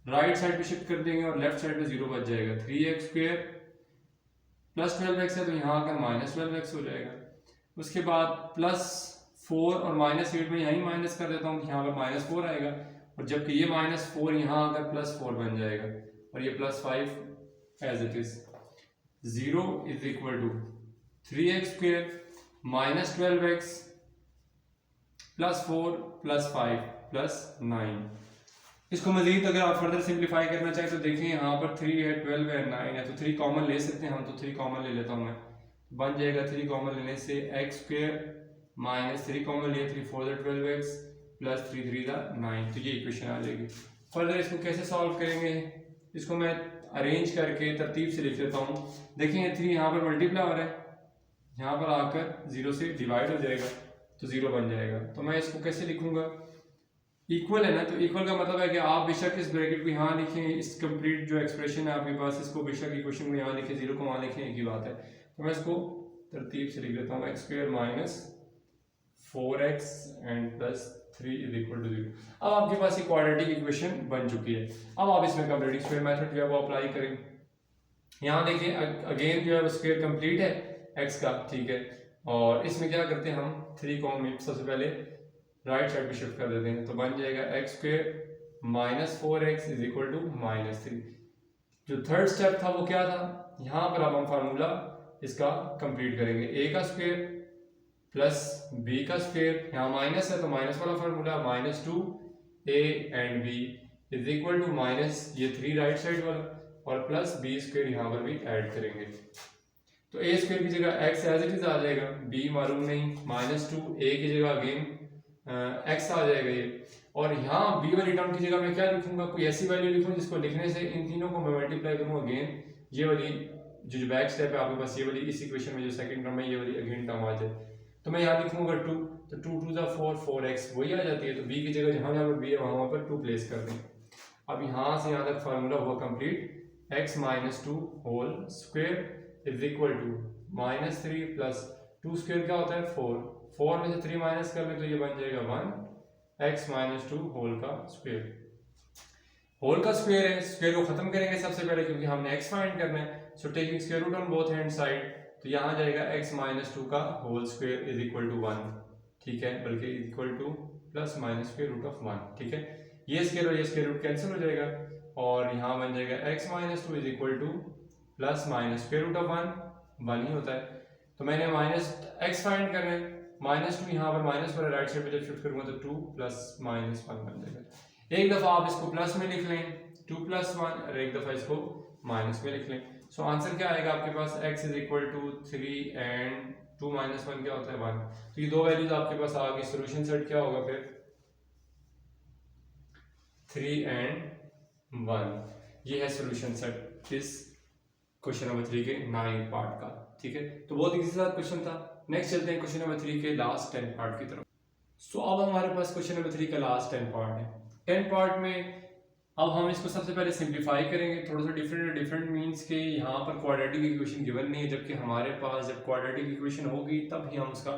राइट साइड पे शिफ्ट कर देंगे और लेफ्ट साइड पे 0 बच जाएगा। 3x² + 12x है तो यहाँ आकर -12x हो जाएगा। उसके बाद +4 और -8 में यहीं माइनस कर देता हूँ, यहाँ पर -4 आएगा, और जबकि ये -4 यहाँ आकर +4 बन जाएगा, और ये +5 as it is. 0 is equal to 3x² - 12x +4 +5 +9। इसको मजीद अगर आप फर्दर सिंप्लीफाई करना चाहें तो देखिए, यहाँ पर 3 है, 12 है, 9 है, तो 3 कॉमन ले सकते हैं हम, तो 3 कॉमन ले लेता हूँ मैं, बन जाएगा 3 कॉमन लेने से x² - 3 कॉमन लिया, 3 4 12x + 3 3 9, तो ये इक्वेशन आ जाएगी। फर्दर इसको कैसे सॉल्व करेंगे, इसको मैं अरेंज करके तरतीब से लिख लेता हूँ। देखिए 3 यहाँ पर मल्टीप्लाई हो रहा है, यहाँ पर आकर 0 से डिवाइड हो जाएगा तो 0 बन जाएगा। तो मैं इसको कैसे लिखूंगा, इक्वल है ना, तो इक्वल का मतलब है कि आप बेशक इस ब्रैकेट को यहाँ लिखें, इस कंप्लीट जो एक्सप्रेशन है आपके पास, इसको बेशक इक्वेशन को यहाँ लिखें, 0 को वहाँ लिखें, एक ही बात है। तो मैं इसको तरतीब से लिख देता हूँ, x² - 4x and +3 is equal to 0। अब आपके पास एक क्वाड्रेटिक इक्वेशन बन चुकी है। अब आप इसमें कंप्लीटिंग स्क्वायर मेथड जो है वो अप्लाई करें। यहाँ देखिए अगेन जो है वो स्क्वायर कंप्लीट है x का, ठीक है, और इसमें क्या करते हैं हम, 3 को सबसे पहले राइट साइड पे शिफ्ट कर देते हैं, तो बन जाएगा x square minus 4x is equal to -3। जो थर्ड स्टेप था वो क्या था, यहाँ पर अब हम फार्मूला इसका कंप्लीट करेंगे, a का स्क्वायर प्लस b का स्क्वायर, यहाँ माइनस है तो माइनस वाला formula -2a and b is equal to minus ये 3 राइट साइड वाला और प्लस b स्क्वायर यहाँ पर भी ऐड करेंगे, तो a स्क्वायर की जगह x एज इट इज आ जाएगा, b मालूम नहीं, -2a की जगह अगेन x आ जाएगा ये, और यहाँ b वाली टर्म की जगह मैं क्या लिखूंगा, कोई ऐसी वैल्यू लिखूं जिसको लिखने से इन तीनों को मैं मल्टीप्लाई करूँ अगेन, ये वाली जो बैक स्टेप है आपके पास, ये वाली इस इक्वेशन में जो सेकंड टर्म है ये वाली अगेन टर्म आ जाए, तो मैं यहाँ लिखूंगा 2, तो 2 2 4 4x वही आ जाती है, तो b की जगह जहाँ जहाँ पर b है वहाँ पर 2 प्लेस कर दें। अब यहाँ से यहाँ तक फार्मूला हुआ complete, x -2 whole square is equal to -3 plus 2 square क्या होता है 4, 4 में से 3 माइनस कर ले तो ये बन जाएगा 1 x -2 होल का स्क्वायर, होल का स्क्वायर है, स्क्वायर को खत्म करेंगे सबसे पहले क्योंकि हमने x फाइंड करना है, so taking square root on both hand side, तो यहाँ जाएगा x -2 का whole square is equal to 1, ठीक है, बल्कि equal to plus minus square root of 1, ठीक है, ये स्क्वायर और ये स्क्वायर रूट कैंसिल हो जाएगा और यहाँ बन जाएगा x -2 is equal to plus minus square root of 1 ही होता है, तो मैंने माइनस x फाइंड करना है, -2 यहाँ पर माइनस वाला राइट साइड पे जब शिफ्ट करूँगा तो 2 प्लस -1 बन जाएगा, एक दफा आप इसको प्लस में लिख लें 2 + 1 और एक दफा इसको माइनस में लिख लें, सो आंसर क्या आएगा आपके पास, x is equal to 3 and 2 - 1 क्या होता है 1, तो ये दो वैल्यूज आपके पास आ गई, सोल्यूशन सेट क्या होगा फिर 3 एंड 1, ये है सोल्यूशन सेट इस क्वेश्चन नंबर 3 के 9 पार्ट का, ठीक है, तो बहुत इजी सा क्वेश्चन था। नेक्स्ट चलते हैं क्वेश्चन नंबर 3 के लास्ट 10 पार्ट की तरफ। सो अब हमारे पास क्वेश्चन नंबर 3 का लास्ट 10 पार्ट है, 10 पार्ट में अब हम इसको सबसे पहले सिंप्लीफाई करेंगे, थोड़ा सा डिफरेंट मींस के यहाँ पर क्वाड्रेटिक इक्वेशन गिवन नहीं है, जबकि हमारे पास जब क्वाड्रेटिक इक्वेशन होगी तब ही हम उसका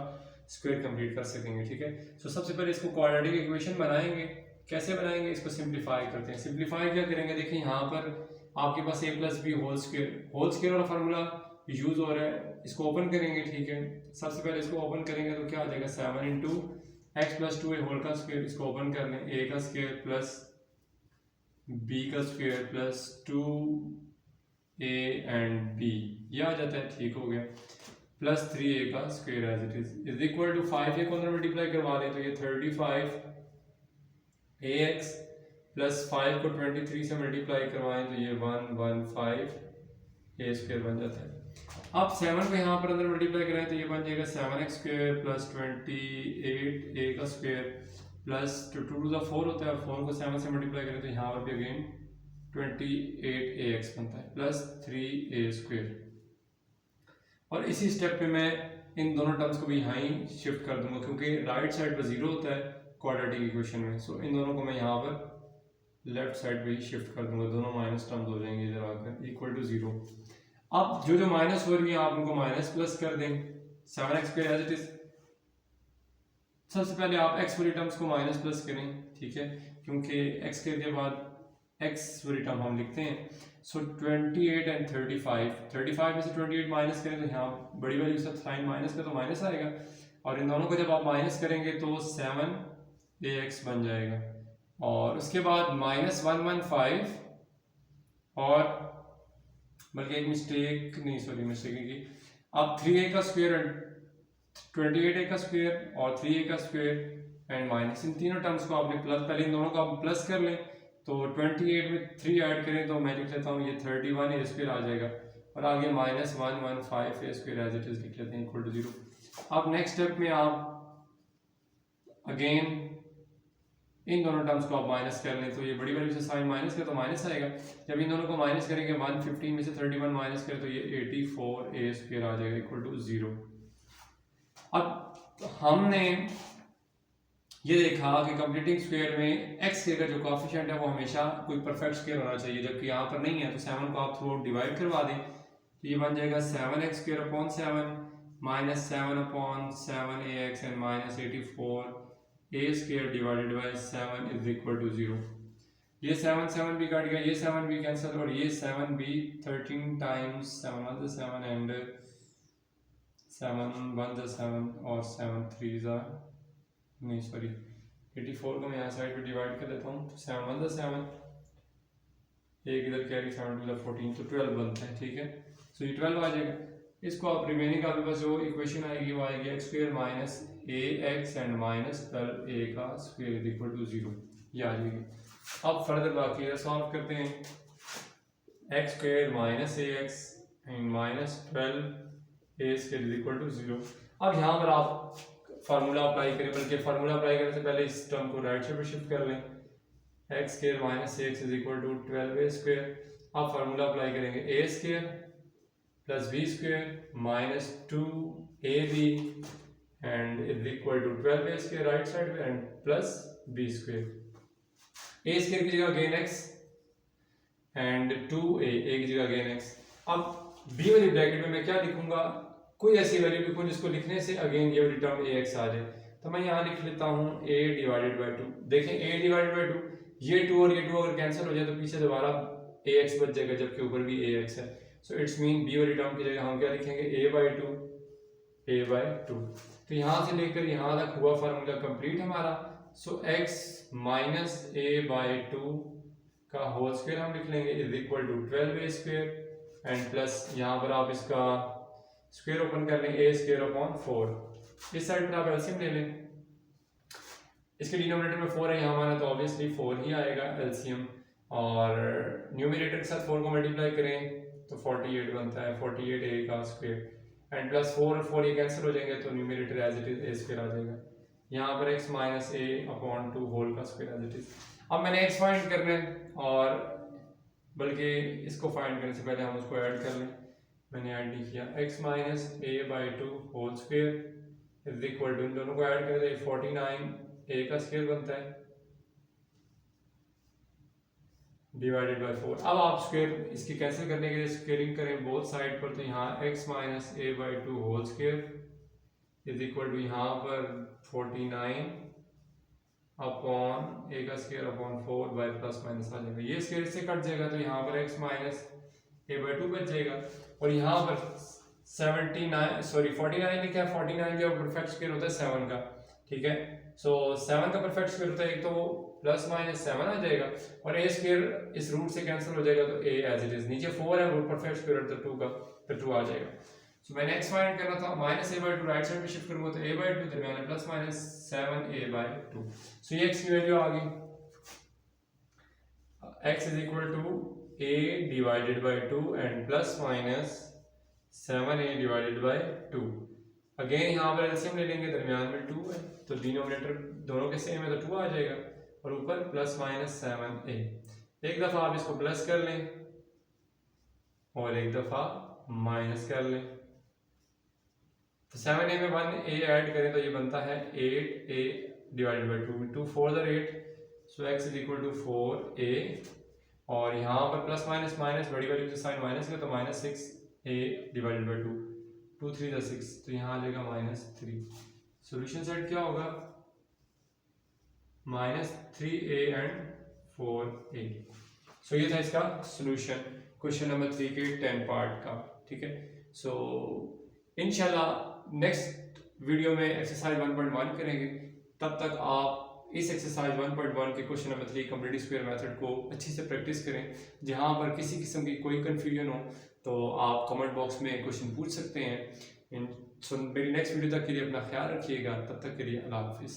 स्क्वायर कंप्लीट कर सकेंगे, ठीक है। सो सबसे पहले इसको क्वाड्रेटिक इक्वेशन बनाएंगे, कैसे बनाएंगे इसको सिंप्लीफाई करते हैं। सिंप्लीफाई क्या करेंगे, देखिए यहाँ पर आपके पास a + b होल स्क्वायर वाला फार्मूला यूज हो रहा है, इसको ओपन करेंगे, ठीक है। सबसे पहले इसको ओपन करेंगे तो क्या आ जाएगा 7 × x + 2a होल का स्क्वायर, इसको ओपन कर लें, a का स्क्वायर प्लस b का square plus 2a and b, ये आ जाता है, ठीक हो गया, प्लस 3a का square as it is equal to 5a को अंदर मल्टीप्लाई करवा दें तो ये 35ax प्लस 5 को 23 से मल्टीप्लाई करवाएं तो ये 115a स्क्वायर बन जाता है। अब 7 को यहाँ पर अंदर मल्टीप्लाई करें तो ये बन जाएगा 7x स्क्वायर प्लस 28a का स्क्वायर प्लस 2 to the 4 होता है, 4 को 7 से मल्टीप्लाई करें तो यहाँ पर भी अगेन 28ax बनता है प्लस 3a स्क्वायर, और इसी स्टेप पे मैं इन दोनों टर्म्स को भी यहाँ ही शिफ्ट कर दूंगा क्योंकि राइट साइड पर 0 होता है क्वाड्रेटिक इक्वेशन में, सो इन दोनों को मैं यहाँ पर लेफ्ट साइड पे ही शिफ्ट कर दूंगा, दोनों माइनस टर्म्स हो जाएंगे इधर आकर इक्वल टू 0। अब जो माइनस हो रही है आप उनको माइनस प्लस कर दें, 7x square as it is, सबसे पहले आप x वाली टर्म्स को माइनस प्लस करें, ठीक है, क्योंकि x के बाद x वाली टर्म हम लिखते हैं। सो 28 एंड 35 में से 28 माइनस करें तो यहाँ बड़ी वैल्यू से साइन माइनस का तो माइनस आएगा, और इन दोनों को जब आप माइनस करेंगे तो 7ax बन जाएगा, और उसके बाद -115 और बल्कि एक मिस्टेक की, अब 3a का स्क्वायर 28a का स्क्वायर और 3a का स्क्वायर एंड माइनस, इन तीनों टर्म्स को आपने प्लस, पहले इन दोनों को आप प्लस कर लें तो 28 में 3 ऐड करें तो मैं लिख लेता हूँ ये 31a स्क्वायर आ जाएगा, और आगे -115a square as it is लिख लेते हैं इक्वल टू 0। अब नेक्स्ट स्टेप में आप अगेन इन दोनों टर्म्स को आप माइनस कर लें तो ये बड़ी वैल्यू से साइन माइनस का तो माइनस आएगा, जब इन दोनों को माइनस करेंगे 115 में से 31 माइनस करें तो ये 84a स्क्वायर आ जाएगा इक्वल टू 0। अब हमने ये देखा कि कंप्लीटिंग स्क्वायर में x का जो कोएफिशिएंट है वो हमेशा कोई परफेक्ट स्क्वायर होना चाहिए, जबकि यहाँ पर नहीं है, तो 7 को आप थ्रू आउट डिवाइड करवा दें तो ये बन जाएगा 7x स्क्वायर अपॉन 7 माइनस 7 upon 7ax and minus 84a square divided by 7 is equal to 0। ये 7 भी कट गया, ये 7 भी कैंसिल, और ये 7 भी 13 टाइम्स 7 1 × 7 एंड 7 1 × 7 और 7 3 नहीं सॉरी 84 को मैं यहाँ साइड पे डिवाइड कर देता हूँ, तो 7 1 7, एक इधर कैरी 7 2 14, तो 12 बनता है, ठीक है। सो ये 12 आ जाएगा। इसको आप रिमेनिंग आपके पास जो इक्वेशन आएगी वो आएगी x square minus a x and minus 12 ए का स्क्वायर इज इक्वल टू 0, ये आ जाएगी। अब फर्दर बाकी सॉल्व करते हैं। X square minus a x and minus 12 a square is equal to 0। अब यहाँ पर आप फार्मूला अप्लाई करें, बल्कि फार्मूला अप्लाई करने से पहले इस टर्म को राइट साइड पर शिफ्ट कर लें। X square minus x is equal to 12 a square. अब फार्मूला अप्लाई करेंगे, a square plus B square minus 2 a b and is equal to 12 a square right side पे and plus B square. A square की जगह again x and 2a, a की जगह अगेन एक्स। अब बी वाली ब्रैकेट में मैं क्या लिखूंगा, कोई ऐसी वैल्यू लिखूं जिसको लिखने से अगेन ये वाली टर्म ए एक्स आ जाए। तो मैं यहाँ लिख लेता हूँ a डिवाइडेड बाई 2। देखें a डिवाइडेड बाई 2, ये 2 और ये 2 अगर कैंसिल हो जाए तो पीछे दोबारा ए एक्स बच जाएगा, जबकि ऊपर भी ए एक्स है। सो इट्स मीन बी वाली टर्म की जगह हम क्या लिखेंगे, a बाई 2। तो यहाँ से लेकर यहाँ तक हुआ फार्मूला कंप्लीट हमारा। So x minus a by 2 का होल स्क्वायर हम लिख लेंगे is equal to 12 a square and plus यहाँ पर आप इसका स्क्वायर ओपन कर लें, ए स्क्वायर अपॉन 4। इस साइड पर आप एलसीएम ले लें, इसके डिनोमिनेटर में 4 है यहाँ हमारा, तो ऑब्वियसली 4 ही आएगा एलसीएम। और न्यूमरेटर के साथ 4 को मल्टीप्लाई करें तो 48 बनता है, 48 ए का स्क्वायर एंड प्लस 4 और 4 ये कैंसिल हो जाएंगे तो numerator as it is a square आ जाएगा। यहाँ पर x minus a upon 2 whole का स्क्वायर एज इट इज। अब मैंने x फाइंड करना है, और बल्कि इसको फाइंड करने से पहले हम उसको ऐड कर लें। मैंने ऐड नहीं किया, x minus a by 2 whole square is equal to, इन दोनों को ऐड करें तो 49 ए का स्क्वायर बनता है डिवाइडेड बाई 4। अब आप स्क्वायर इसकी कैंसिल करने के लिए स्क्वेयरिंग करें बोथ साइड पर, तो यहाँ x minus a by 2 whole square is equal to यहाँ पर 49 अपॉन ए का square upon 4 by plus minus आ जाएगा। ये स्क्वायर से कट जाएगा तो यहाँ पर x माइनस ए बाई 2 बच जाएगा। और यहाँ पर 49 लिखा है, 49 जो परफेक्ट स्क्वायर होता है 7 का, ठीक है। सो 7 का परफेक्ट स्क्वायर होता है, एक तो प्लस माइनस 7 आ जाएगा और ए स्क्वायर इस रूट से कैंसिल हो जाएगा तो ए एज इट इज, नीचे 4 है रूट परफेक्ट स्क्वायर होता है 2 का, तो 2 आ जाएगा। सो मैंने एक्स फाइंड करना था, minus a by 2 right side पे शिफ्ट करूंगा तो ए बाई 2 दरमियान plus minus 7 a by 2। So ये एक्स की वैल्यू आ गई, x is equal to a divided by 2 and plus minus 7 a divided by 2। Again यहाँ पर एलसीएम ले लेंगे, दरमियान में 2 है तो डिनोमिनेटर दोनों के सेम है तो 2 आ जाएगा और ऊपर प्लस माइनस 7a। एक दफ़ा आप इसको प्लस कर लें और एक दफ़ा माइनस कर लें, तो 7a में 1a ऐड करें तो ये बनता है 8a divided by 2, 2 4 the 8, so x is equal to 4a और यहाँ पर प्लस माइनस माइनस बड़ी वैल्यू से साइन माइनस का तो minus 6a divided by 2, 2 3 the 6, तो यहाँ आ जाएगा माइनस 3। सोल्यूशन सेट क्या होगा, माइनस 3a एंड 4a। सो ये था इसका सोल्यूशन क्वेश्चन नंबर 3 के 10 पार्ट का, ठीक है। सो इंशाल्लाह नेक्स्ट वीडियो में एक्सरसाइज 1.1 करेंगे, तब तक आप इस एक्सरसाइज 1.1 के question number 3 complete square method को अच्छी से प्रैक्टिस करें। जहां पर किसी किस्म की कोई कंफ्यूजन हो तो आप कमेंट बॉक्स में क्वेश्चन पूछ सकते हैं। मेरी नेक्स्ट वीडियो तक के लिए अपना ख्याल रखिएगा, तब तक के लिए अल्लाह हाफिज़।